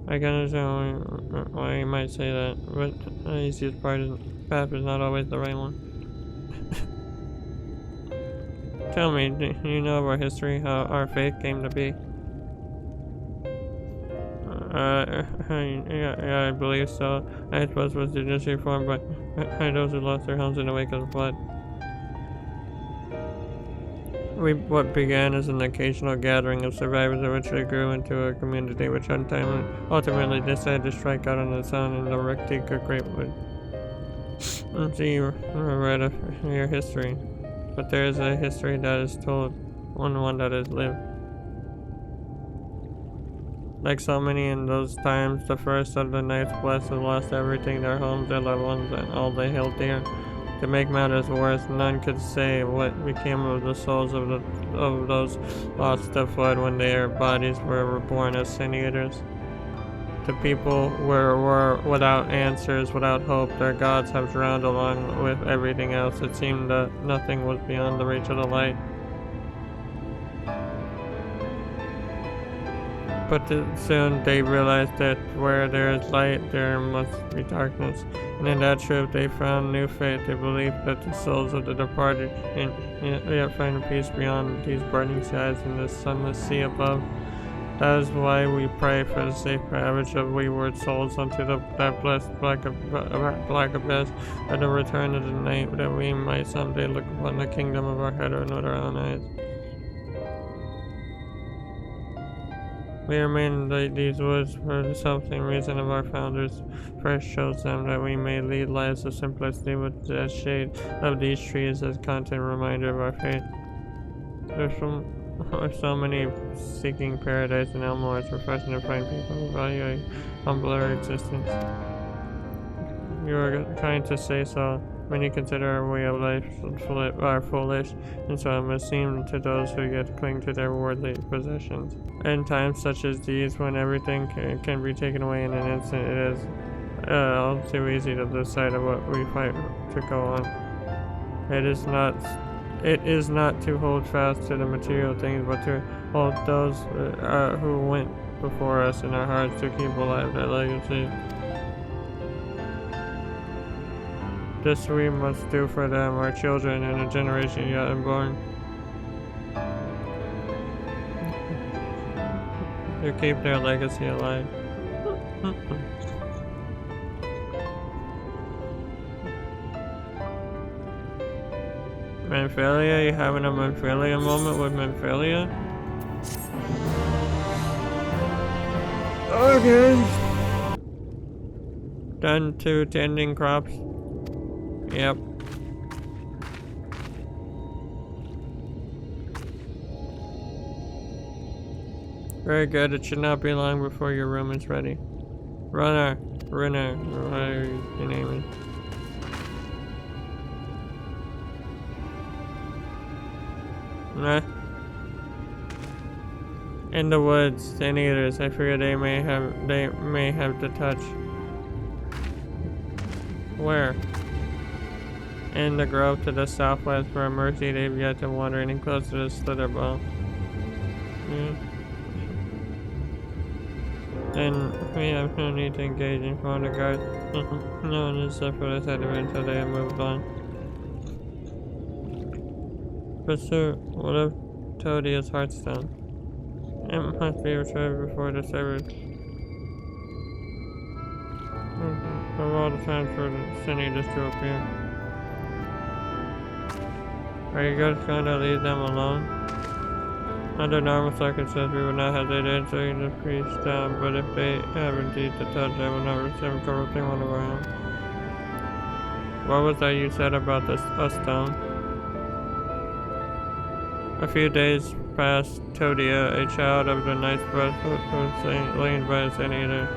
I can understand why you might say that, but the easiest path is not always the right one. Tell me, do you know of our history, how our faith came to be? Yeah, I believe so. I suppose it was initially formed by those who lost their homes in the wake of the flood. What began as an occasional gathering of survivors eventually grew into a community which ultimately decided to strike out on its own in the Rectica Greatwood. So you read of your history, but there is a history that is told, one that is lived. Like so many in those times, the first of the Night's Blessed lost everything, their homes, their loved ones, and all they held dear. To make matters worse, none could say what became of the souls of those lost to flood when their bodies were reborn as sin eaters. The people were without answers, without hope. Their gods have drowned along with everything else. It seemed that nothing was beyond the reach of the light. But soon they realized that where there is light, there must be darkness. And in that trip, they found new faith. They believed that the souls of the departed and yet find peace beyond these burning skies and the sunless sea above. That is why we pray for the safe passage of wayward souls unto that blessed black abyss at the return of the night, that we might someday look upon the kingdom of our heaven with our own eyes. We remain in these woods for the self-same reason of our founders first chose them, that we may lead lives of simplicity with the shade of these trees as constant reminder of our faith. There's so many seeking paradise and Elmore. It's refreshing to find people who value a humbler existence. You are kind to say so. When you consider our way of life are foolish, and so it must seem to those who yet cling to their worldly possessions. In times such as these, when everything can be taken away in an instant, it is all too easy to lose sight of what we fight to go on. It is not to hold fast to the material things, but to hold those who went before us in our hearts, to keep alive their legacy. This we must do for them, our children, and a generation yet unborn. To keep their legacy alive. Manphalia? You having a Manphalia moment with Manphalia? Okay. Done to tending crops. Yep. Very good. It should not be long before your room is ready. Runner, whatever your name is. Nah. In the woods, St. Eaters. I fear they may have the touch. Where? In the grove to the southwest, where Mercy they've yet to wander any closer to the Slitherbow. Yeah. Then we have no need to engage in front of guards. No one is separate us out of it until they have moved on. But sir, what of Todia's Heartstone? It must be retrieved before the service. Of all the times for the Sin-Eaters to appear. Are you just going to leave them alone? Under normal circumstances, we would not hesitate to take the priest down, but if they have indeed the touch, I will not risk them corrupting one of our own. What was that you said about a stone? A few days past, Todia, a child of the Night's Breath, was laying by a Sin-Eater.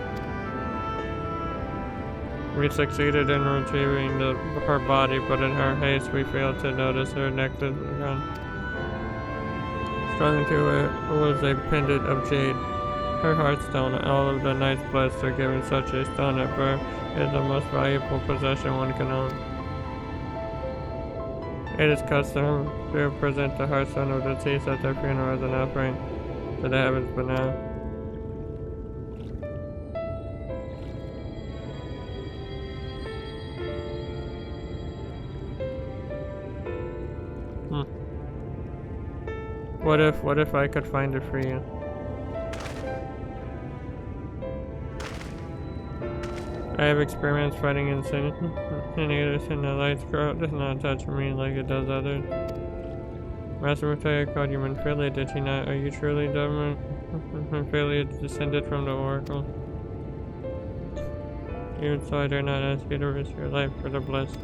We succeeded in retrieving her body, but in her haste we failed to notice her necklace gone. Strung to it was a pendant of jade. Her heartstone. All of the Night's Blessed are given such a stone at birth. It is the most valuable possession one can own. It is custom to present the heartstone of the deceased at their funeral as an offering to the heavens, but now. What if I could find it for you? I have experience fighting Sin-Eaters, and the light's growth does not touch me like it does others. Master Mateo called you Manphalia, did she not? Are you truly Manphalia descended from the Oracle? Even so, I dare not ask you to risk your life for the blessed.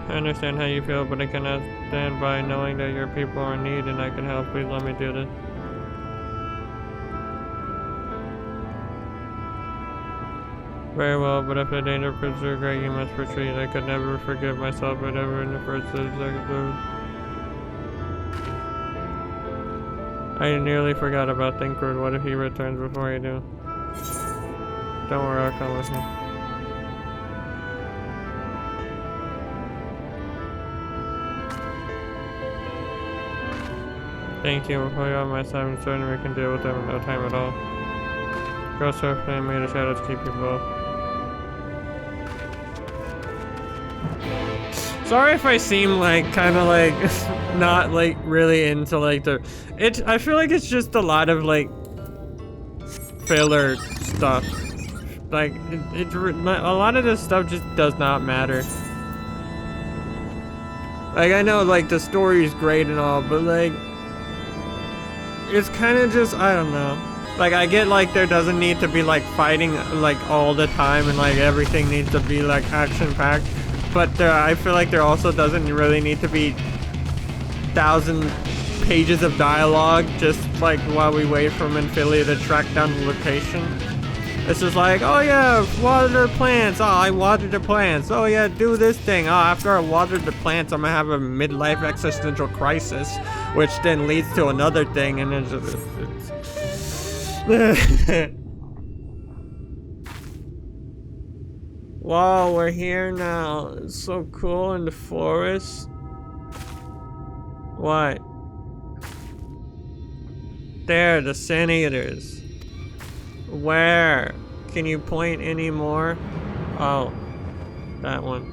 I understand how you feel, but I cannot stand by knowing that your people are in need and I can help. Please let me do this. Very well, but if the danger proves too great, you must retreat. I could never forgive myself for ever in the first 6 seconds. I nearly forgot about Thinkroot. What if he returns before you do? Don't worry, I'll come with you. Thank you. Before you on my side, I'm certain we can deal with them in no time at all. Go swiftly and may the shadows keep you both. Sorry if I seem like kind of like not like really into like the I feel like it's just a lot of like filler stuff. Like a lot of this stuff just does not matter. Like I know like the story is great and all, but like it's kind of just, I don't know. Like I get like there doesn't need to be like fighting like all the time and like everything needs to be like action packed. But I feel like there also doesn't really need to be 1,000 pages of dialogue just like while we wait for Minfilia to track down the location. It's just like, oh yeah, water the plants. Oh, I watered the plants. Oh yeah, do this thing. Oh, after I watered the plants, I'm gonna have a midlife existential crisis, which then leads to another thing, and then just wow, we're here now. It's so cool in the forest. What? There, the Sin Eaters. Where? Can you point any more? Oh, that one.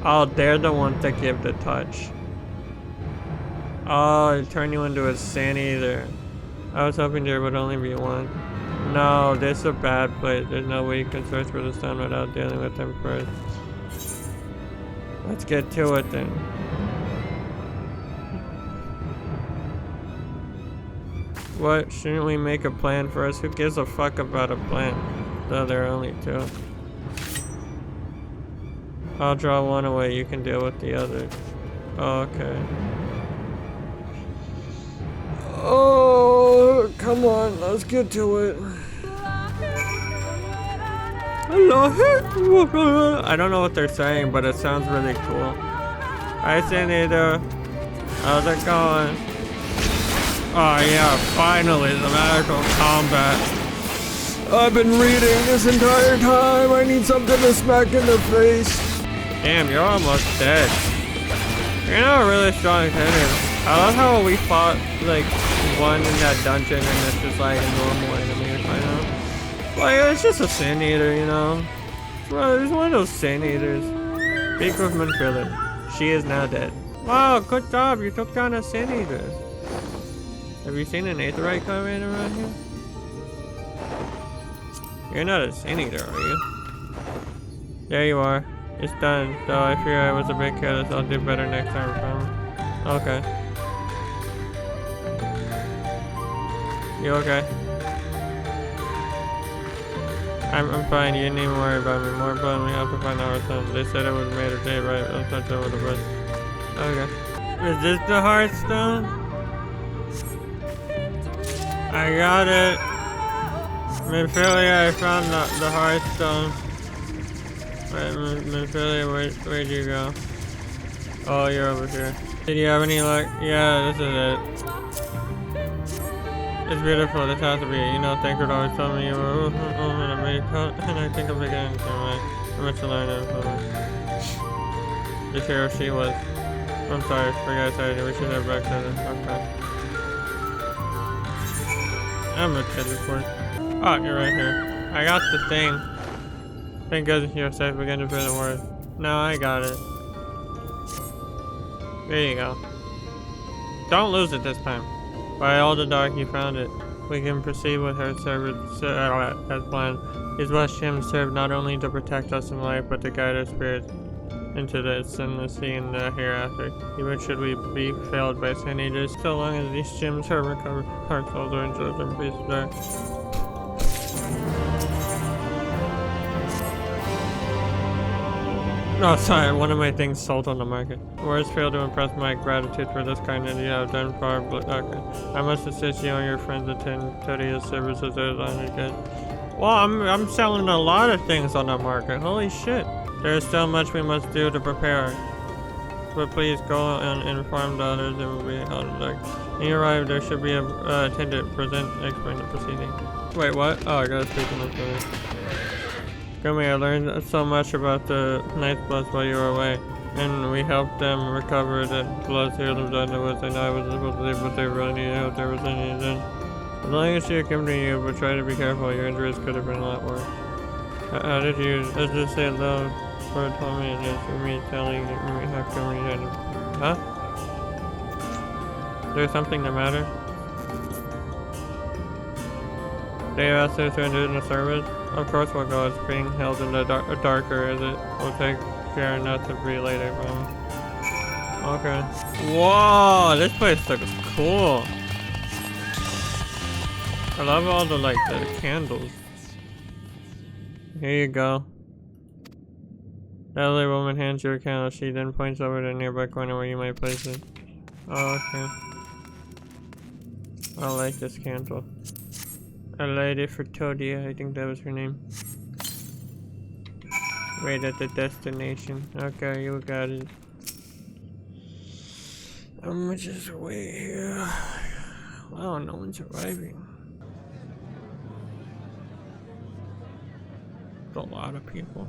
Oh, they're the ones that give the touch. Oh, it turned you into a Sin Eater. I was hoping there would only be one. No, this is a bad place. There's no way you can search for the stone without dealing with them first. Let's get to it then. What? Shouldn't we make a plan for us? Who gives a fuck about a plan? Though there are only two. I'll draw one away. You can deal with the other. Oh, okay. Oh, come on. Let's get to it. Hello. I don't know what they're saying, but it sounds really cool. Hi, Sin Eater. How's it going? Oh yeah, finally, the actual combat. I've been reading this entire time. I need something to smack in the face. Damn, you're almost dead. You're not a really strong hitter. I love how we fought, like, one in that dungeon and it's just like a normal enemy, I know. Like, it's just a Sin Eater, you know? It's one of those Sin Eaters. Speak with Minfilia. She is now dead. Wow, good job. You took down a Sin Eater. Have you seen an Aetheryte coming around here? You're not a Sin Eater, are you? There you are. It's done. Though I fear I was a bit careless. I'll do better next time, promise. Okay. You okay? I'm fine. You needn't worry about me. More importantly, we have to find our son. They said it was made of day, right? I'll touch over the bush. Okay. Is this the Hearthstone? I got it. Minfilia, I found the Hearthstone. Wait, Minfilia, where'd you go? Oh, you're over here. Did you have any luck? Yeah, this is it. It's beautiful, this has to be it. You know, Thancred always told me you were and I think I'm beginning to learn. I'm much to learn from it. Just here she was. I'm sorry, forgot I we should have back to her. Okay. I'm a kid before. Oh, you're right here. I got the thing. Thank goodness you're safe. Begin to feel the word. No, I got it. There you go. Don't lose it this time. By all the dark, you found it. We can proceed with her service as planned. These West Gems serve not only to protect us in life, but to guide our spirits into the sunless sea and the hereafter. Even should we be failed by Sin Eaters, so long as these gems are recovered, our souls are in children peace there. Oh, sorry, one of my things sold on the market. Words fail to impress my gratitude for this kindness you have done for our okay. I must assist you and your friends attend courteous services as long as good. Well, I'm selling a lot of things on the market. Holy shit. There is still much we must do to prepare. But please go and inform the others it will be held in dark. When you arrive, there should be a attendant present explain the proceeding. Wait, what? Oh, I gotta speak to Minfilia. Gummy, I learned so much about the Night's Bloods while you were away. and we helped them recover the lost heroes that was, and I was able to leave, but they really needed help. There was any then. As long as she accompanied you, but try to be careful. Your injuries could have been a lot worse. How did you? Let's just say hello for a me and yes for me telling me how come you had to, huh? There's something the matter? They asked us to do the service. Of course we'll go. It's being held in the darker as it will take care not to be late, I promise. Okay. Whoa, this place looks cool. I love all the like the candles. Here you go. The elderly woman hands you a candle. She then points over to the nearby corner where you might place it. Oh, okay. I like this candle. I light it for Todia, I think that was her name. Wait at the destination. Okay, you got it. I'm gonna just wait here. Wow, no one's arriving. A lot of people.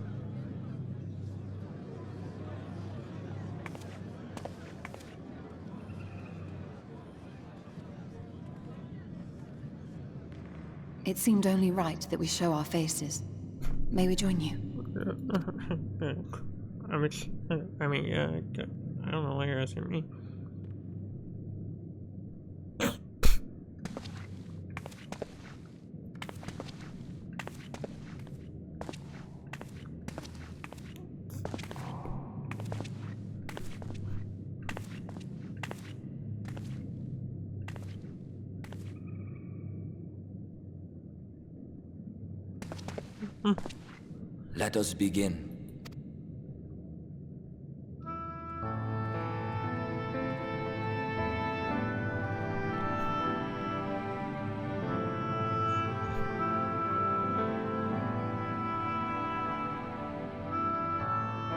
It seemed only right that we show our faces. May we join you? I mean, yeah, I don't know why you're asking me. Let us begin.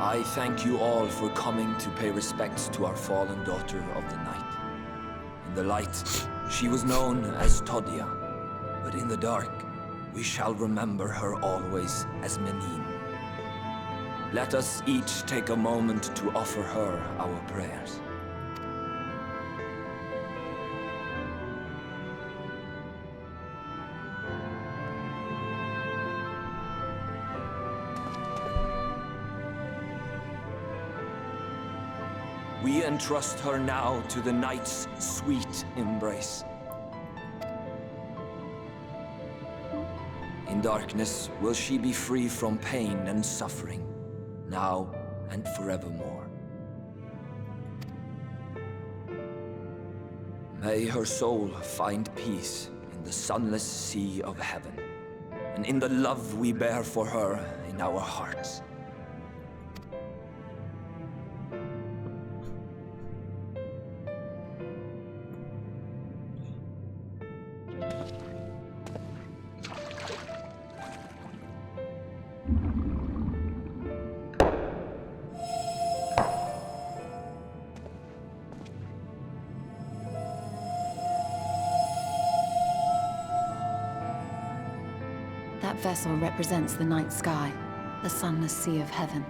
I thank you all for coming to pay respects to our fallen daughter of the night. In the light, she was known as Todia, but in the dark, we shall remember her always as Menine. Let us each take a moment to offer her our prayers. We entrust her now to the night's sweet embrace. In darkness will she be free from pain and suffering, now and forevermore. May her soul find peace in the sunless sea of heaven, and in the love we bear for her in our hearts. That vessel represents the night sky, the sunless sea of heaven.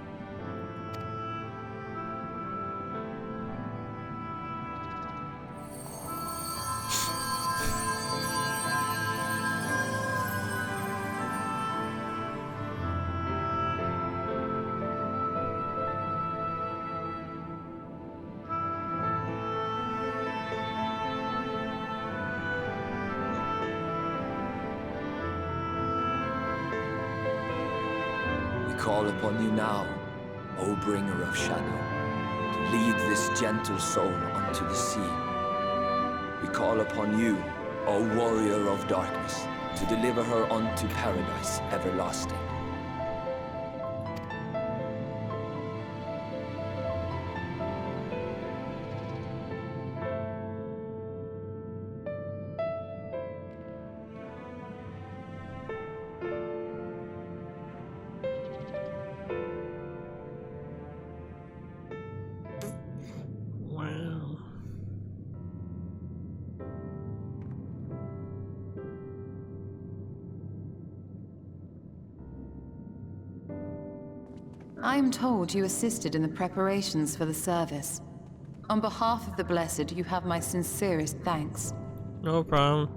Call upon you now, O bringer of shadow, to lead this gentle soul unto the sea. We call upon you, O warrior of darkness, to deliver her unto paradise everlasting. I am told you assisted in the preparations for the service. On behalf of the Blessed, you have my sincerest thanks. No problem.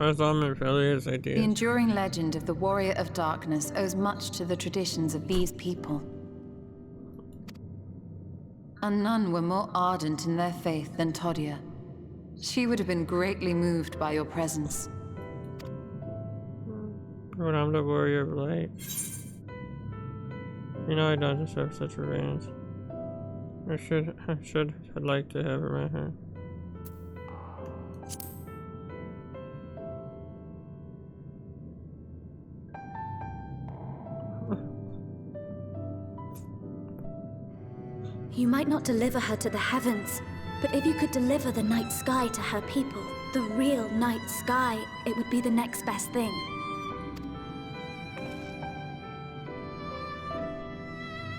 That's all my affiliates ideas. The enduring legend of the Warrior of Darkness owes much to the traditions of these people. And none were more ardent in their faith than Todia. She would have been greatly moved by your presence. But I'm the Warrior of Light. You know I don't deserve such revenge. I should have liked to have met her. You might not deliver her to the heavens, but if you could deliver the night sky to her people, the real night sky, it would be the next best thing.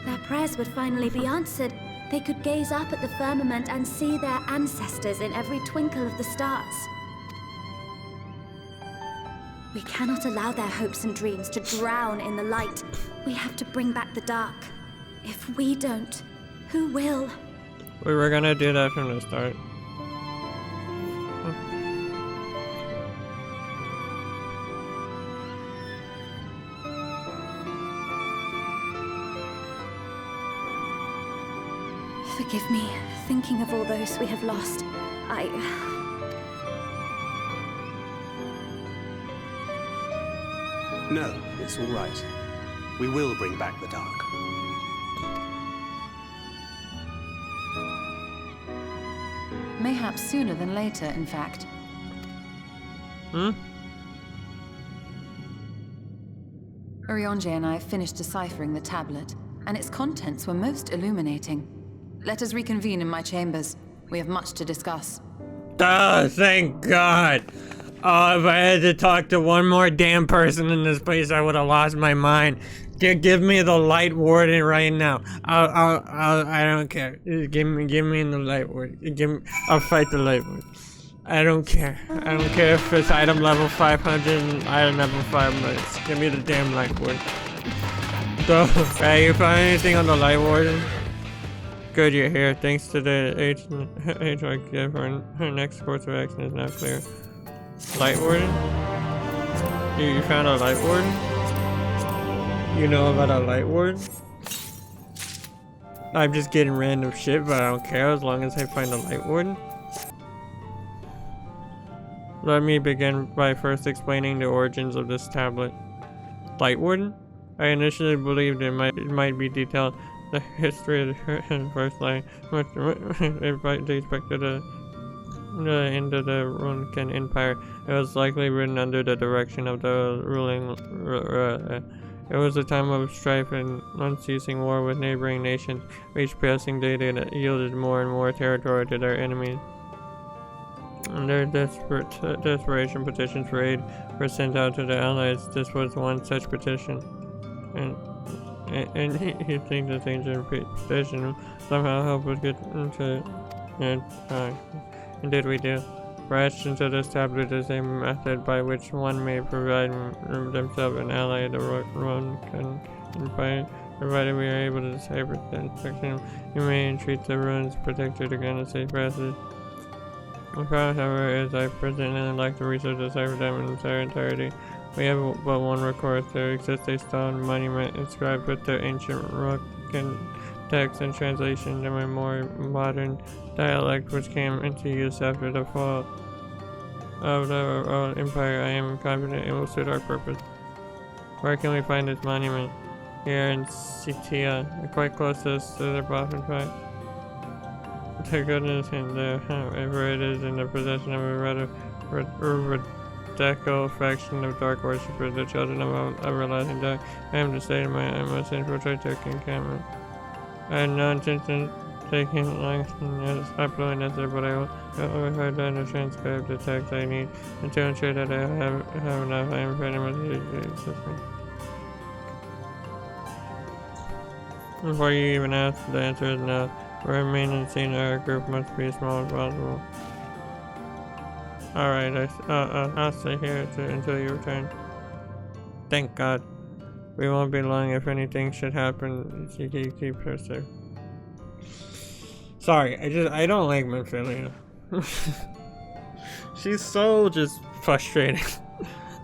Their prayers would finally be answered. They could gaze up at the firmament and see their ancestors in every twinkle of the stars. We cannot allow their hopes and dreams to drown in the light. We have to bring back the dark. If we don't, who will? We were gonna do that from the start. Forgive me, thinking of all those we have lost. No, it's all right. We will bring back the dark. Mayhaps sooner than later, in fact. Urianger and I finished deciphering the tablet, and its contents were most illuminating. Let us reconvene in my chambers. We have much to discuss. Oh, thank God. Oh, if I had to talk to one more damn person in this place, I would have lost my mind. Give me the Light Warden right now. I don't care. Give me the Light Warden. I'll fight the Light Warden. I don't care. I don't care if it's item level 500 and item level 5 minutes. Give me the damn Light Warden. So, hey, you find anything on the Light Warden? Good, you're here. Thanks to the HRK for her next course of action is now clear. Light Warden? You found a Light Warden? You know about a Light Warden? I'm just getting random shit, but I don't care as long as I find a Light Warden. Let me begin by first explaining the origins of this tablet. Light Warden? I initially believed it might be detailed the history of the first light, much dates back to the end of the Runcan Empire. It was likely written under the direction of the ruling. It was a time of strife and unceasing war with neighboring nations. Each passing day they yielded more and more territory to their enemies. And their desperation petitions for aid were sent out to the allies. This was one such petition. And he thinks this ancient petition somehow helped us get into it. Indeed we do. Ratched into this tablet is a method by which one may provide themselves an ally to Runcan Empire. Provided we are able to decipher the inspection, you may entreat the runes protected against safe passage. The problem, however, is I presently lack the research to decipher them in their entirety. We have but one recourse. There exists a stone monument inscribed with the ancient Runcan text and translation in a more modern dialect which came into use after the fall of the empire. I am confident it will suit our purpose. Where can we find this monument? Here in Sitia, quite close to the Boffin fight. To goodness, and wherever it is in the possession of a rather Deco faction of dark worshippers, the children of everlasting dark. I am to say I must infiltrate their encampment. I had no intention of taking long as absolutely necessary, but I will if I learn to transcribe the text I need and to ensure that I have enough. I am afraid I must assist me. Before you even ask, the answer is no. To remain unseen, our group must be as small as possible. Alright, I'll stay here until you return. Thank God. We won't be long if anything should happen. Keep her safe. Sorry, I don't like Minfilia. She's so just frustrating.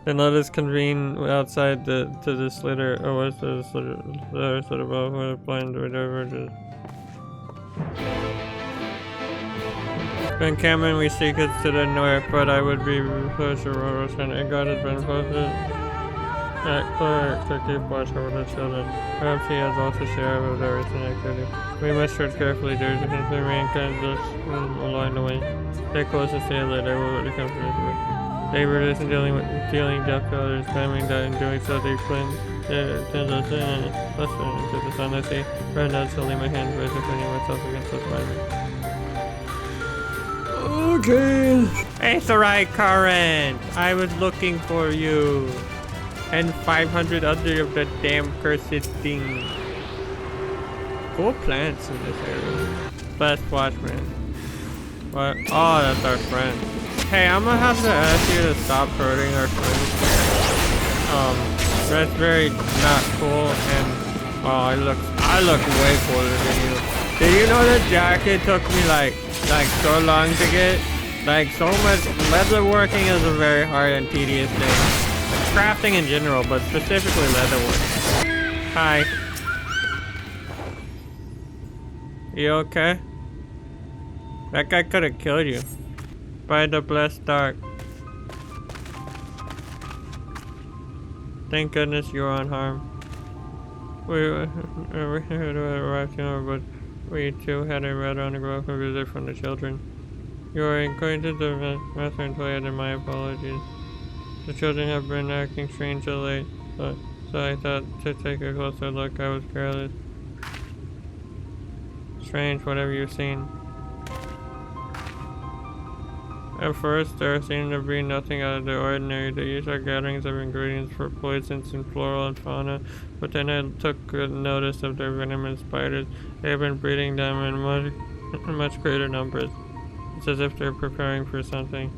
Then let us convene outside to this litter. Oh, what's this litter? Sort of above what a blind diverges. When Cameron we seek it to the north, but I would be closer and God has been posted at Clark to keep watch over the children. Perhaps he has also shared with their recent activity. We must tread carefully, dear, since the rain can just along the way. Stay close to stay late, I will come to this way. David isn't dealing death to others, claiming that in doing so they plan to listen to the SUNLESS. Right now, to leave my hands with defending myself against us by me. Okay. It's alright, Karen. I was looking for you. And 500 other of the damn cursed things. Cool plants in this area. Best watchman. What? Oh, that's our friend. Hey, I'm gonna have to ask you to stop hurting our friends. That's very not cool, and well, I look way cooler than you. Did you know that jacket took me like so long to get? Like so much leatherworking is a very hard and tedious thing. Crafting in general, but specifically leatherworking. Hi. You okay? That guy could have killed you. By the blessed dark. Thank goodness you're unharmed. We had arrived here, but we too had a red underground visit from the children. You are acquainted with the master and toilet, and my apologies. The children have been acting strangely late, so I thought to take a closer look. I was careless. Strange, whatever you've seen. At first, there seemed to be nothing out of the ordinary. The usual gatherings of ingredients for poisons in flora and fauna, but then I took good notice of their venomous spiders. They have been breeding them in much greater numbers. It's as if they're preparing for something.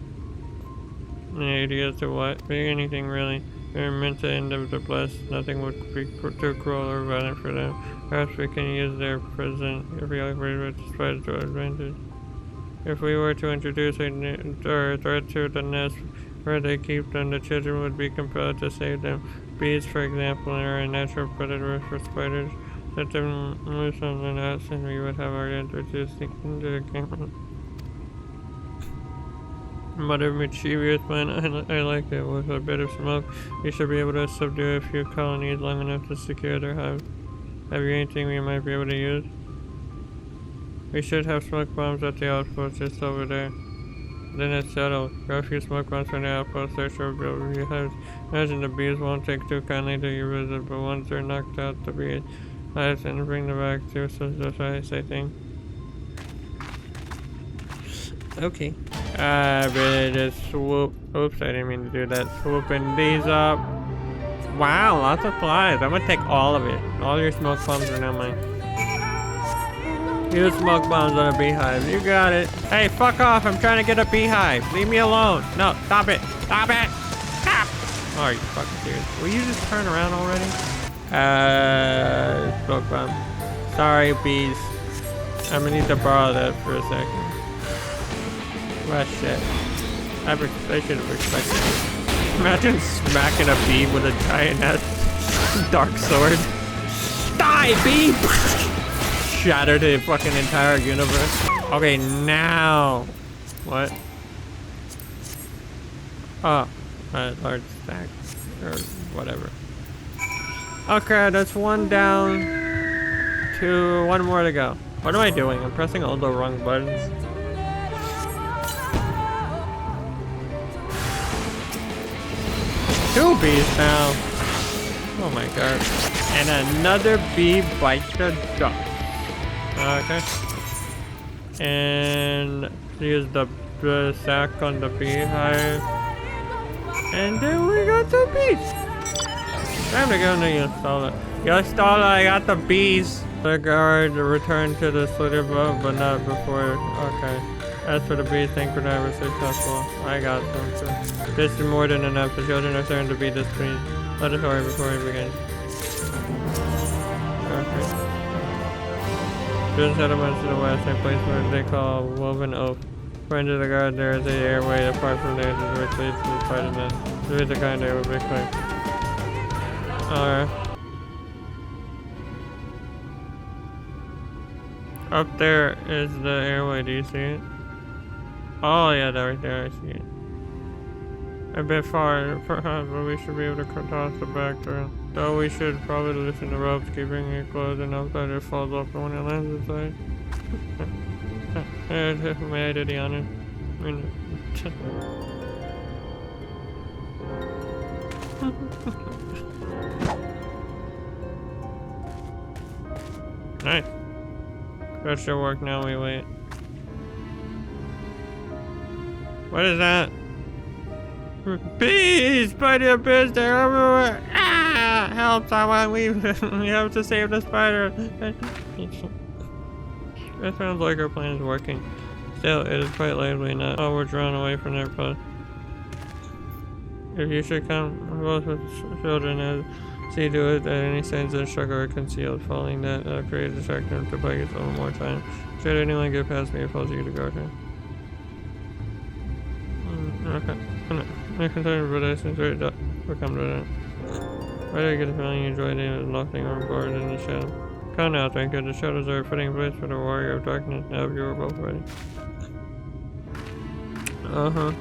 Any idea as to what? Be anything really. They're meant to end of the blessed. Nothing would be too cruel or violent for them. Perhaps we can use their present if we operate with spiders to our advantage. If we were to introduce a threat to the nest where they keep them, the children would be compelled to save them. Bees, for example, are a natural predator for spiders. Let them loose on the nest and we would have our introduced into the camp. Mother mischievous man, I like it. With a bit of smoke, we should be able to subdue a few colonies long enough to secure their hive. Have you anything we might be able to use? We should have smoke bombs at the outpost just over there. Then it's settled. Grab a few smoke bombs from the outpost, search for beehives. Imagine the bees won't take too kindly to your visit, but once they're knocked out, the bees hives and bring them back to, so that's why I say thing. Okay. Really just swoop. Oops, I didn't mean to do that. Swooping these up. Wow, lots of flies. I'm gonna take all of it. All your smoke bombs are now mine. Use smoke bombs on a beehive. You got it. Hey, fuck off. I'm trying to get a beehive. Leave me alone. No, stop it. Stop it. Stop. Oh, are you fucking serious? Will you just turn around already? Smoke bomb. Sorry, bees. I'm gonna need to borrow that for a second. Well, shit. I should have expected it. Imagine smacking a bee with a giant ass dark sword. Die, bee! Shatter the fucking entire universe. Okay, now. What? Oh, a large stack. Or whatever. Okay, that's one down. One more to go. What am I doing? I'm pressing all the wrong buttons. Two bees now. Oh my god. And another bee bites the dust. Okay. And use the sack on the beehive. And then we got the bees. Time to go into Yostola. Yostola, I got the bees. The guard returned to the slitter boat, but not before. Okay. As for the bees, thank God I was successful. I got them too. This is more than enough. The children are starting to be displeased. Let us hurry before we begin. Build settlements to the west, a place where they call Woven Oak. Friend of the guard, there is a airway apart from the edges which leads to the spider nest. There is a kind of big place. Alright. Up there is the airway, do you see it? Oh yeah, right there, I see it. A bit far, perhaps, but we should be able to toss the back door. Though we should probably loosen the ropes, keeping it closed enough that it falls off when it lands inside. May I do the honor? Nice. That should work now, we wait. What is that? Bees! Spider bears, they're everywhere! Ah! Help someone, we have to save the spider! It sounds like our plan is working. Still, it is quite likely not all we're drawn away from their post. If you should come, both with children, as see to it that any signs of struggle are concealed, following that create a distraction to buy yourself more time. Should anyone get past me, it falls you to go to. Okay. I'm concerned for this since we'll come to that. Why do I get the feeling you enjoyed it lofting or board in the shadow? Come now, thank you. The shadows are putting place for the warrior of darkness. Now you are both ready. Uh-huh.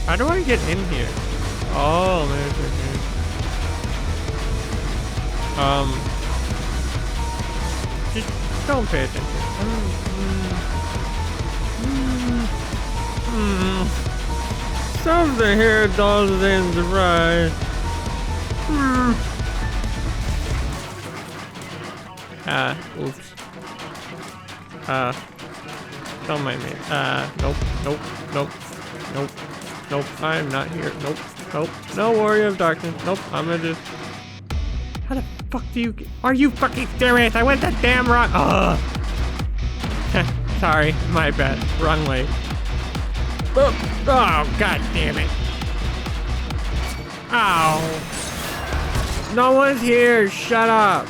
How do I get in here? Oh, man. Just don't pay attention. Something here doesn't right. Oops. Don't mind me. Nope. I'm not here. Nope. No warrior of darkness. Nope. I'm gonna just. How the fuck do you? Are you fucking serious? I went the damn wrong. Ugh. Sorry, my bad. Wrong way. Oh, god damn it. Ow. No one's here. Shut up.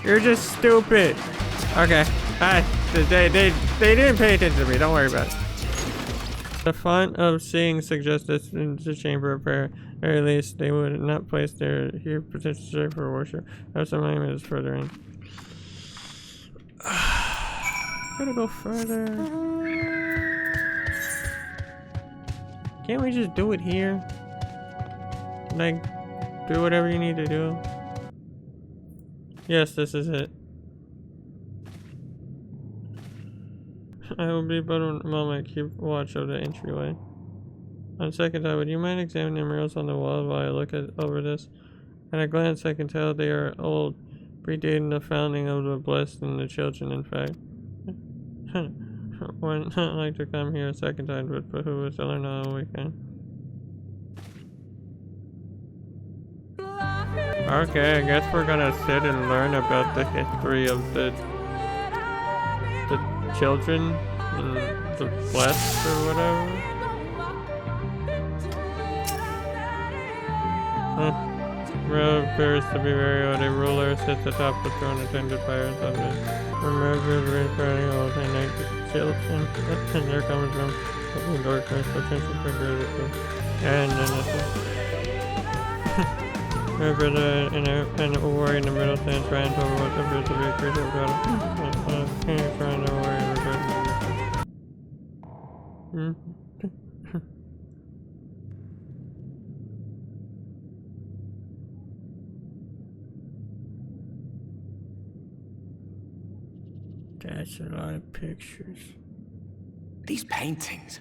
You're just stupid. Okay. They didn't pay attention to me. Don't worry about it. The font of seeing suggests this is a chamber of prayer. At the very least, they would not place their here potential for worship. That's some is further in. Gotta go further. Can't we just do it here? Like, do whatever you need to do. Yes, this is it. I will be but a moment. Keep watch of the entryway. On second thought, would you mind examining the murals on the wall while I look over this? At a glance, I can tell they are old, predating the founding of the blessed and the children, in fact. One not like to come here a second time, but who was to learn all we can. Okay, I guess we're gonna sit and learn about the history of the children and the blessed or whatever. Road appears to be very old. A ruler sits atop the throne attended by her subjects. Remember the returning old and children, and there comes from the darkness, potential figure of the king. And then remember and a warrior in the middle stands trying to over what appears to be a creature of God. Trying to warrior That's a lot of pictures. These paintings,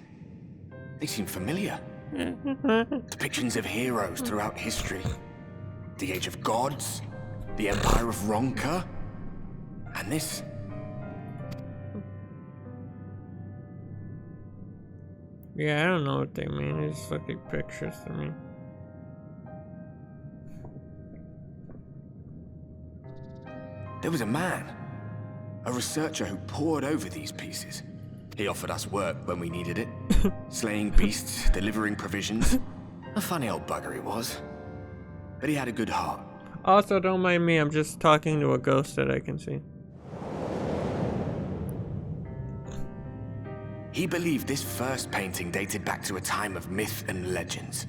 they seem familiar. Depictions of heroes throughout history. The Age of Gods, the Empire of Ronka, and this. Yeah, I don't know what they mean. They just look like pictures to me. There was a man, a researcher who pored over these pieces. He offered us work when we needed it. Slaying beasts, delivering provisions. A funny old bugger he was. But he had a good heart. Also, don't mind me, I'm just talking to a ghost that I can see. He believed this first painting dated back to a time of myth and legends.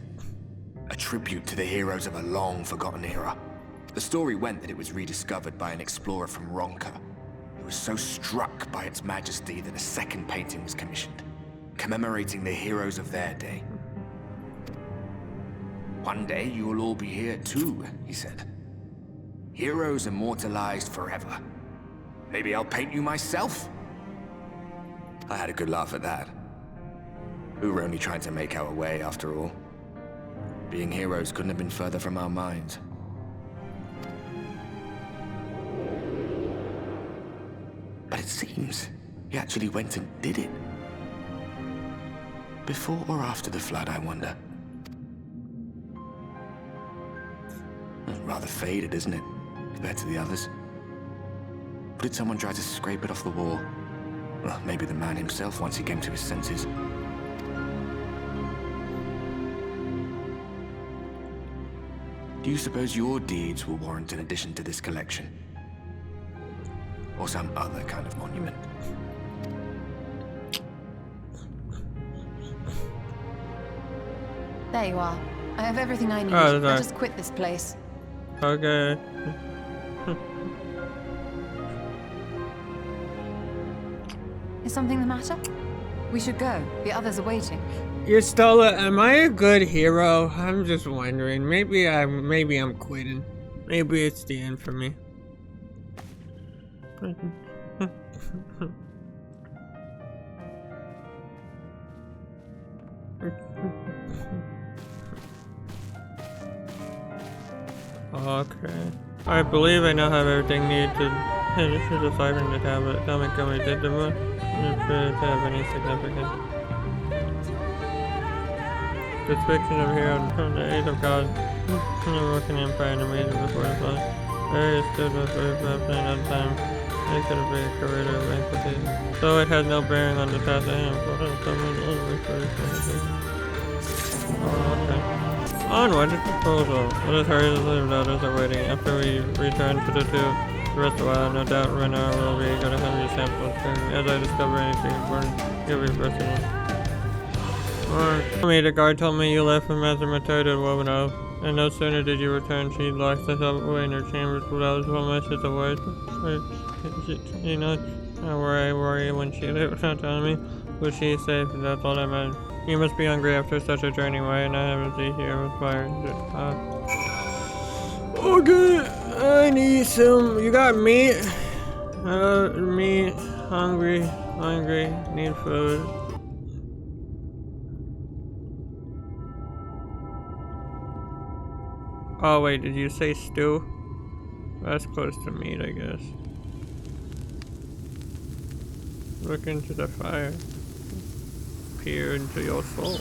A tribute to the heroes of a long-forgotten era. The story went that it was rediscovered by an explorer from Ronka, who was so struck by its majesty that a second painting was commissioned, commemorating the heroes of their day. One day you will all be here too, he said. Heroes immortalized forever. Maybe I'll paint you myself? I had a good laugh at that. We were only trying to make our way after all. Being heroes couldn't have been further from our minds. But it seems he actually went and did it. Before or after the flood, I wonder. It's rather faded, isn't it, compared to the others? Or did someone try to scrape it off the wall? Well, maybe the man himself once he came to his senses. Do you suppose your deeds will warrant an addition to this collection? Or some other kind of monument? There you are. I have everything I need. Oh, I'll just quit this place. Okay. Is something the matter? We should go. The others are waiting. Ystola, am I a good hero? I'm just wondering. Maybe I'm quitting. Maybe it's the end for me. Okay. I believe I now have everything needed to finish deciphering the tablet. Tell me, can we did the one? If it have any significance. Depiction of hero from the aid of God. The working empire in the region before the flood. Various stood with very happening at the time. It could have been a career of antiquity. Though it had no bearing on the task at hand. Okay. Onward to proposal. Let us hurry to live, others are waiting. After we return to the rest of the while, no doubt Renner will be able to have your samples. As I discover anything important, you'll be personal. The guard told me you left from Master to Wobano, and no sooner did you return, she locked herself away in her chambers without so much as a word. You know, I worry when she left without telling me. Was she safe? That's all that matters. You must be hungry after such a journey. Why not have a tea here with fire? Okay, I need some. You got meat? Meat. Hungry. Need food. Oh wait, did you say stew? That's close to meat, I guess. Look into the fire. Peer into your soul.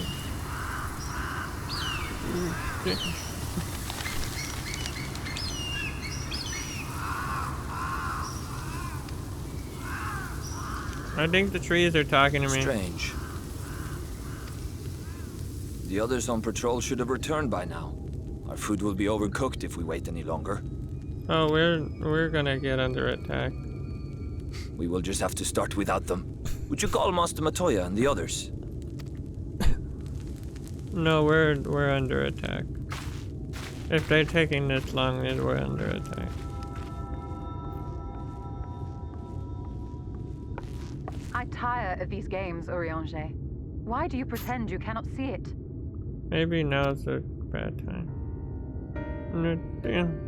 I think the trees are talking to me. Strange. The others on patrol should have returned by now. Our food will be overcooked if we wait any longer. Oh, we're gonna get under attack. We will just have to start without them. Would you call Master Matoya and the others? No, we're under attack. If they're taking this long, then we're under attack. I tire of these games, Urianger. Why do you pretend you cannot see it? Maybe now's a bad time. No, damn.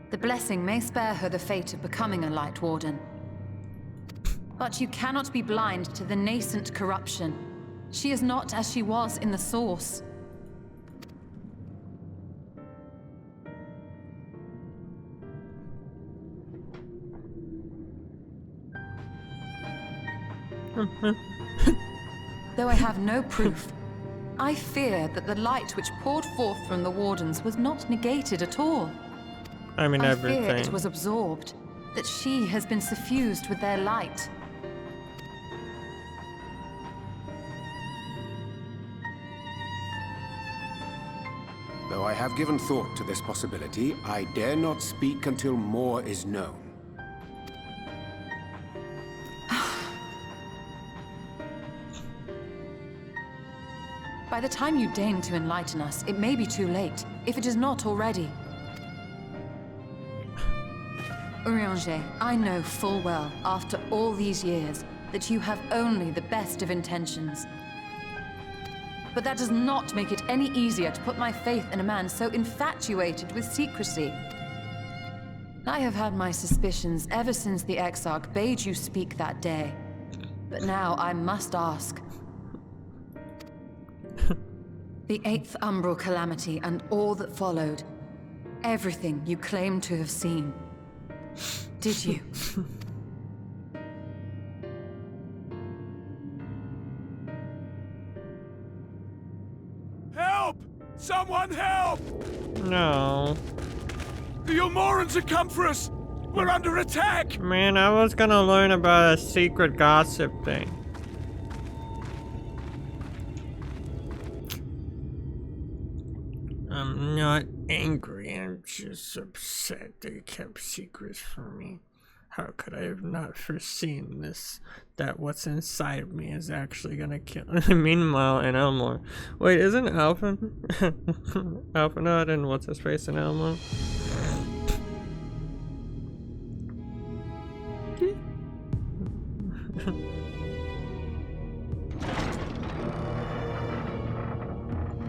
The blessing may spare her the fate of becoming a Light Warden. But you cannot be blind to the nascent corruption. She is not as she was in the Source. Though I have no proof, I fear that the light which poured forth from the Wardens was not negated at all. I mean, everything. I fear it was absorbed, that she has been suffused with their light. Though I have given thought to this possibility, I dare not speak until more is known. By the time you deign to enlighten us, it may be too late, if it is not already. Urianger, I know full well, after all these years, that you have only the best of intentions. But that does not make it any easier to put my faith in a man so infatuated with secrecy. I have had my suspicions ever since the Exarch bade you speak that day. But now I must ask. The 8th Umbral Calamity and all that followed. Everything you claim to have seen. Did you? Help! Someone help! No. The Umorans have come for us! We're under attack! Man, I was gonna learn about a secret gossip thing. I'm not angry, I'm just upset they kept secrets from me. How could I have not foreseen this? That what's inside of me is actually gonna kill. Meanwhile, in Elmore. Wait, isn't Alphanod and what's his face in Elmore?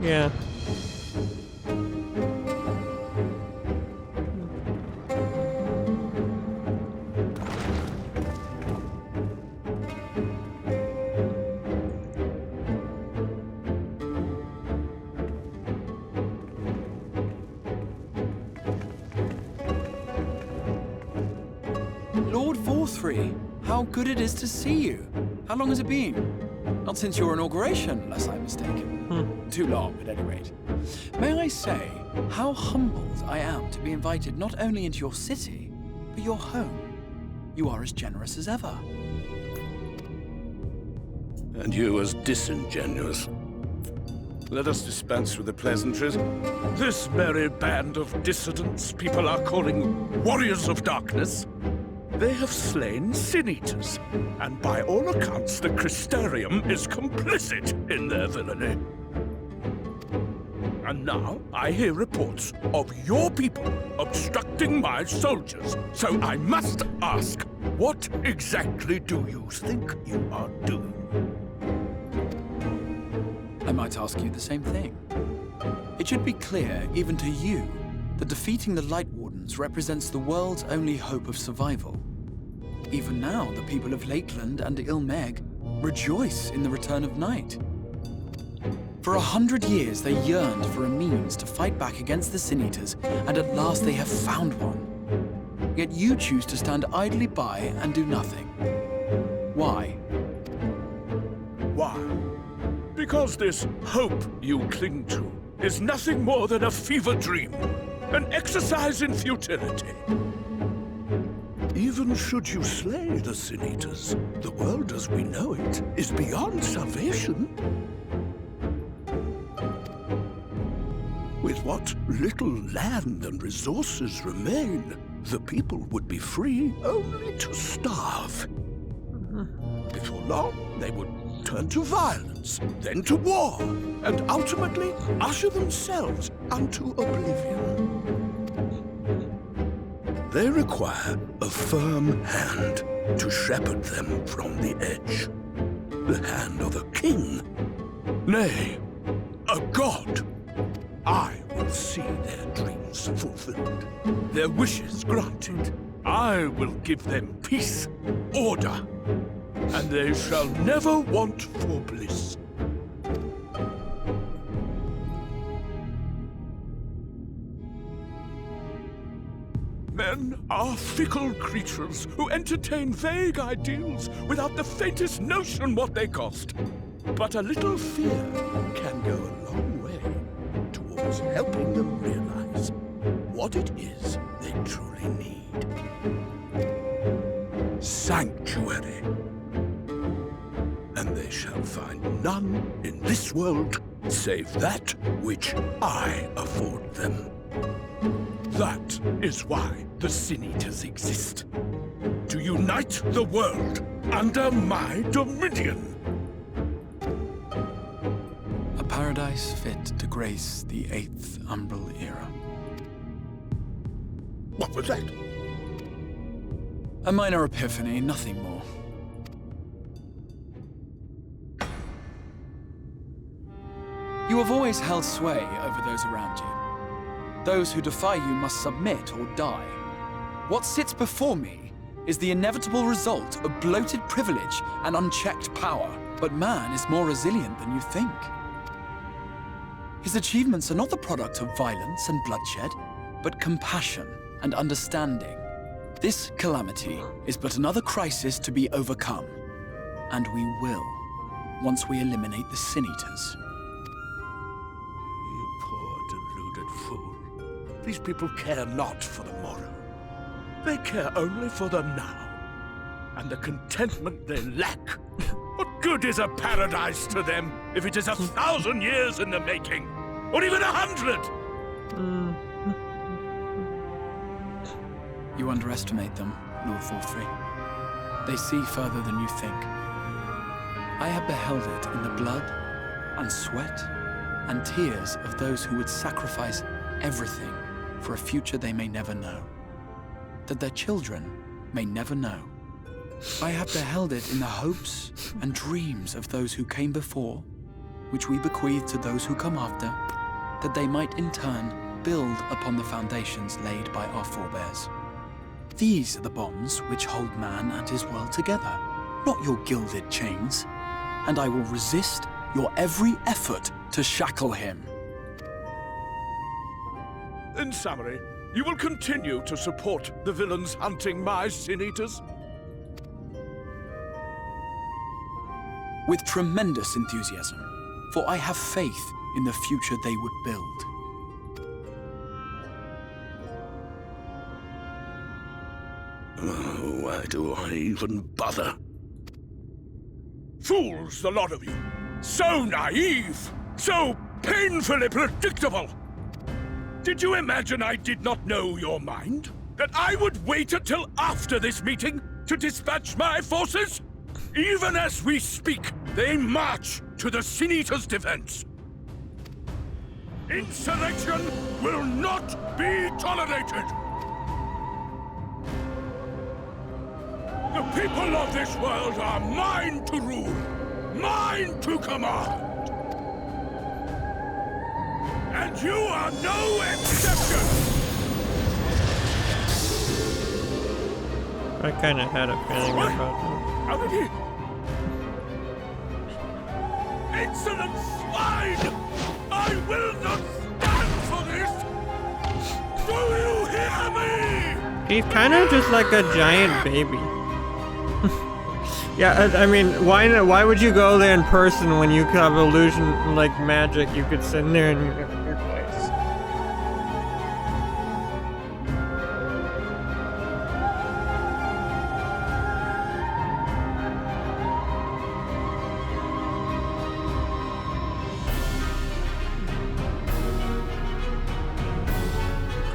Yeah. Lord Forthry, how good it is to see you. How long has it been? Not since your inauguration, unless I'm mistaken. Too long, at any rate. May I say how humbled I am to be invited not only into your city, but your home. You are as generous as ever. And you as disingenuous. Let us dispense with the pleasantries. This merry band of dissidents people are calling Warriors of Darkness. They have slain Sin-Eaters, and by all accounts the Crystarium is complicit in their villainy. And now I hear reports of your people obstructing my soldiers, so I must ask, what exactly do you think you are doing? I might ask you the same thing. It should be clear, even to you, that defeating the Light Wardens represents the world's only hope of survival. Even now, the people of Lakeland and Ilmeg rejoice in the return of night. For 100 years, they yearned for a means to fight back against the Sin-Eaters, and at last they have found one. Yet you choose to stand idly by and do nothing. Why? Why? Because this hope you cling to is nothing more than a fever dream, an exercise in futility. Even should you slay the Sin-Eaters, the world as we know it is beyond salvation. With what little land and resources remain, the people would be free only to starve. Before long, they would turn to violence, then to war, and ultimately usher themselves unto oblivion. They require a firm hand to shepherd them from the edge. The hand of a king, nay, a god. I will see their dreams fulfilled, their wishes granted. I will give them peace, order, and they shall never want for bliss. Men are fickle creatures who entertain vague ideals without the faintest notion what they cost. But a little fear can go a long way towards helping them realize what it is they truly need. Sanctuary. And they shall find none in this world, save that which I afford them. That is why the Sin Eaters exist. To unite the world under my dominion. A paradise fit to grace the 8th Umbral era. What was that? A minor epiphany, nothing more. You have always held sway over those around you. Those who defy you must submit or die. What sits before me is the inevitable result of bloated privilege and unchecked power. But man is more resilient than you think. His achievements are not the product of violence and bloodshed, but compassion and understanding. This calamity is but another crisis to be overcome. And we will, once we eliminate the Sin Eaters. You poor deluded fool. These people care not for the morrow. They care only for the now. And the contentment they lack. What good is a paradise to them if it is 1,000 years in the making? Or even 100? You underestimate them, Lord Thorfrey. They see further than you think. I have beheld it in the blood and sweat and tears of those who would sacrifice everything for a future they may never know, that their children may never know. I have beheld it in the hopes and dreams of those who came before, which we bequeath to those who come after, that they might in turn build upon the foundations laid by our forebears. These are the bonds which hold man and his world together, not your gilded chains, and I will resist your every effort to shackle him. In summary, you will continue to support the villains hunting my Sin Eaters? With tremendous enthusiasm, for I have faith in the future they would build. Oh, why do I even bother? Fools, the lot of you! So naive! So painfully predictable! Did you imagine I did not know your mind? That I would wait until after this meeting to dispatch my forces? Even as we speak, they march to the Sin Eaters' defense. Insurrection will not be tolerated! The people of this world are mine to rule, mine to command. And you are no exception! I kind of had a feeling about that. How did he? Insolent swine! I will not stand for this! Do you hear me? He's kind of just like a giant baby. Yeah, I mean, why would you go there in person when you could have illusion like magic? You could sit there in your place.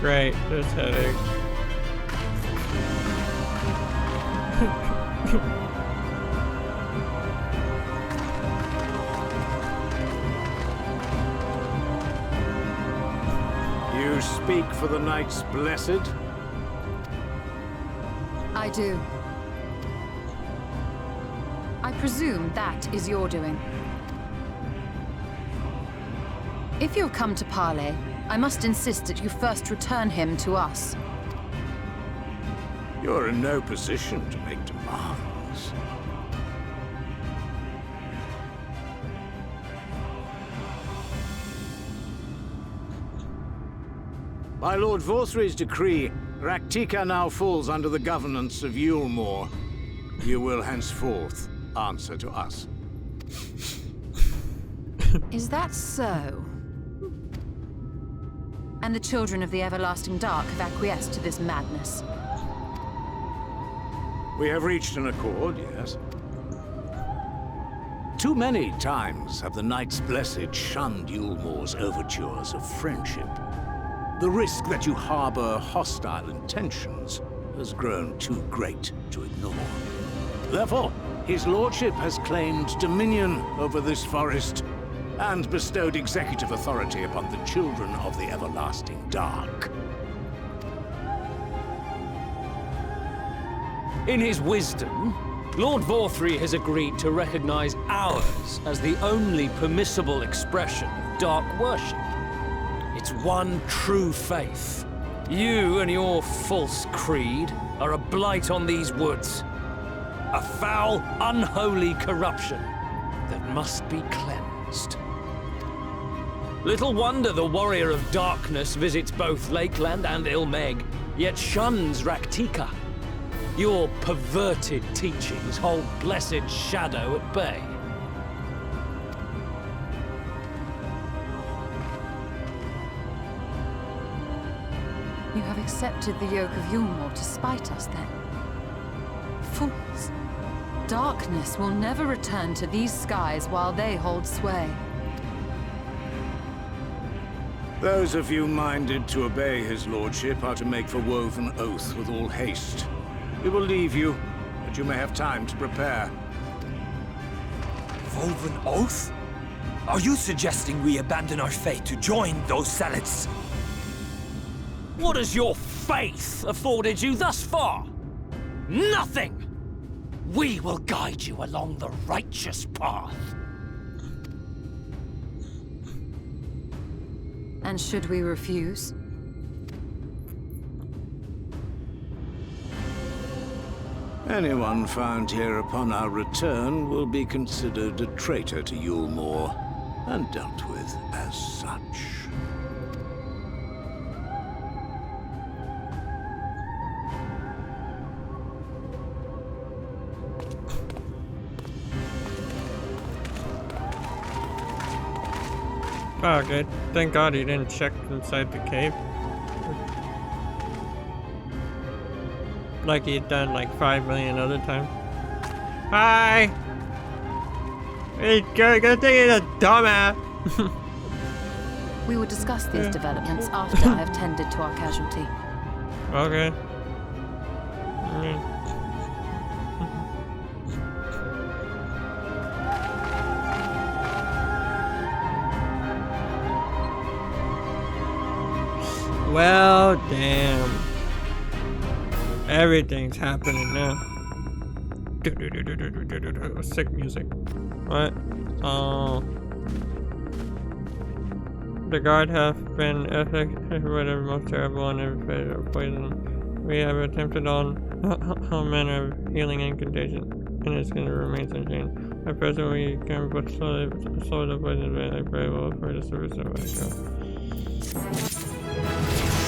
Great, this headache. You speak for the Knights Blessed? I do. I presume that is your doing. If you have come to parley, I must insist that you first return him to us. You're in no position to make demands. By Lord Vorthry's decree, Raktika now falls under the governance of Yulmore. You will henceforth answer to us. Is that so? And the children of the Everlasting Dark have acquiesced to this madness. We have reached an accord, yes. Too many times have the Knights Blessed shunned Yulmore's overtures of friendship. The risk that you harbor hostile intentions has grown too great to ignore. Therefore, his lordship has claimed dominion over this forest and bestowed executive authority upon the children of the everlasting dark. In his wisdom, Lord Vorthry has agreed to recognize ours as the only permissible expression of dark worship. It's one true faith. You and your false creed are a blight on these woods. A foul, unholy corruption that must be cleansed. Little wonder the Warrior of Darkness visits both Lakeland and Ilmeg, yet shuns Raktika. Your perverted teachings hold blessed Shadow at bay. You have accepted the yoke of Yulmore to spite us, then? Fools. Darkness will never return to these skies while they hold sway. Those of you minded to obey his lordship are to make for Woven Oath with all haste. We will leave you, but you may have time to prepare. Woven Oath? Are you suggesting we abandon our fate to join those zealots? What has your faith afforded you thus far? Nothing! We will guide you along the righteous path. And should we refuse? Anyone found here upon our return will be considered a traitor to Yulmore and dealt with as such. Oh, good. Thank God he didn't check inside the cave. Like he'd done like 5 million other times. Hi! Hey, go take it a dumbass! We will discuss these developments after I have tended to our casualty. Okay. Well, damn. Everything's happening now. Sick music. What? Oh. The guard have been affected with the most terrible and irrefutable poison. We have attempted all manner of healing and contagion, and it's going to remain unchanged. At present, we can but slowly the poison away. I pray well for the service of our God.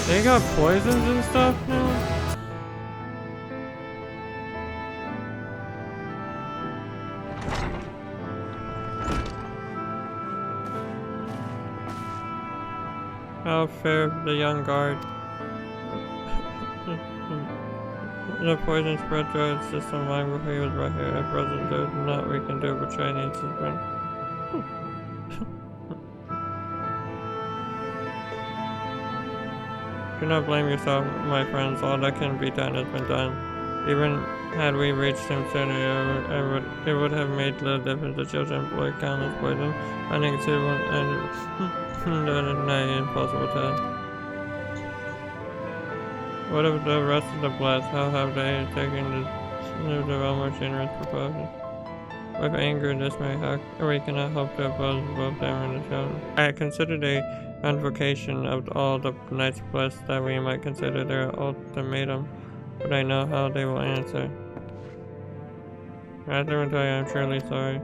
They got poisons and stuff now? How fair the young guard. The poison spread through its system long before he was brought here. At present, there's not we can do, but try needs his brain. Do not blame yourself, my friends. All that can be done has been done. Even had we reached him sooner, it would have made little difference. The children employed countless poison, inconceivable and nigh impossible to. What of the rest of the blessed? How have they taken this new development generous proposal? With anger and dismay, we cannot hope to oppose both them and the children. I considered a invocation of all the Knights Blessed that we might consider their ultimatum, but I know how they will answer. After I tell you, I'm truly sorry.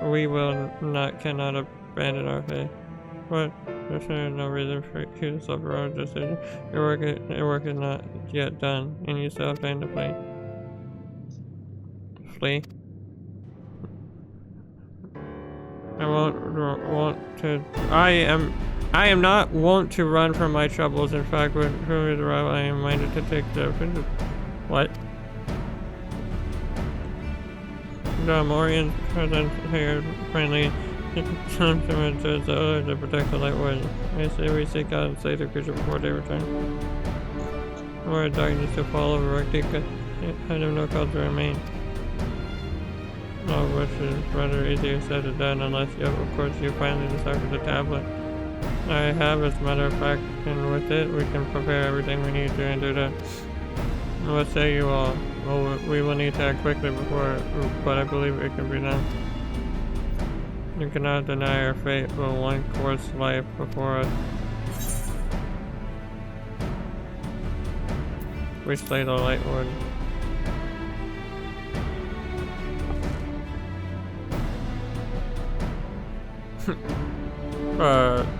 We will not, cannot abandon our faith. But there's no reason for you to suffer our decision. Your work is not yet done, and you still have time to flee. Flee? I am not wont to run from my troubles. In fact, with whom is arrival, I am minded to take the offensive. What? The Morians present here friendly. To protect the Lightwood. I say we seek out and save the creature before they return. Or darkness to fall over Raktika. I have no cause to remain. All which is rather easier said than done unless you, of course, you finally decipher the tablet. I have, as a matter of fact, and with it, we can prepare everything we need to and do that. What say you all? Well, we will need to act quickly before, but I believe it can be done. You cannot deny our fate, but one course life before us. We slay the Lightwood.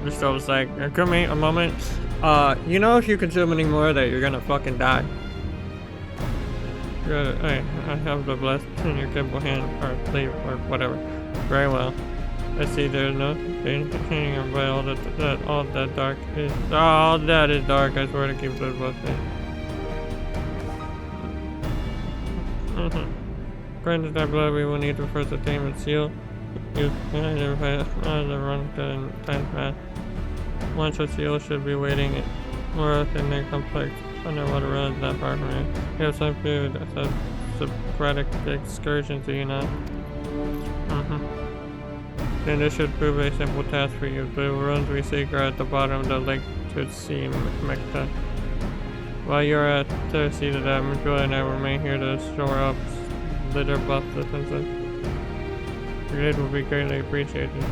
Just I was like, give me a moment. You know, if you consume any more of that, you're gonna fucking die. I have the blessed in your capable hand, or sleep, or whatever. Very well. I see there's no danger but all that dark is all that is dark. I swear to keep those blessed. Granted that blood, we will need to first attain the seal. You never run to time fast. Once a seal should be waiting more than a complex underwater runs not far from here. We have some food, sporadic excursions, do you not? Then this should prove a simple task for you. The ruins we seek are at the bottom of the lake to see Mekta. While you're at the seat of that, Majula and I remain here to shore up litter buff the princess. Your aid will be greatly appreciated.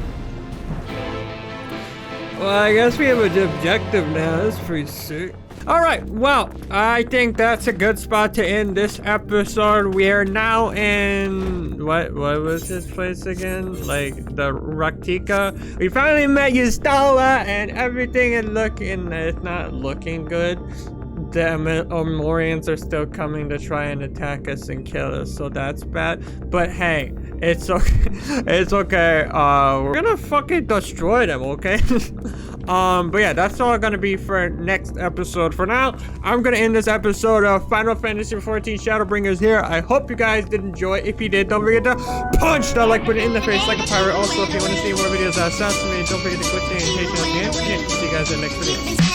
Well, I guess we have an objective now. That's pretty sick. Alright, well, I think that's a good spot to end this episode. We are now in... What was this place again? Like, the Raktika. We finally met Ystala, and everything is looking... It's not looking good. The Morians are still coming to try and attack us and kill us, so that's bad. But hey, it's okay. It's okay. We're gonna fucking destroy them, okay? But yeah, that's all gonna be for next episode. For now, I'm gonna end this episode of Final Fantasy XIV Shadowbringers here. I hope you guys did enjoy. If you did, don't forget to punch that like button in the face like a pirate. Also, if you want to see more videos that sound to me, don't forget to click the notification on the end. See you guys in the next video.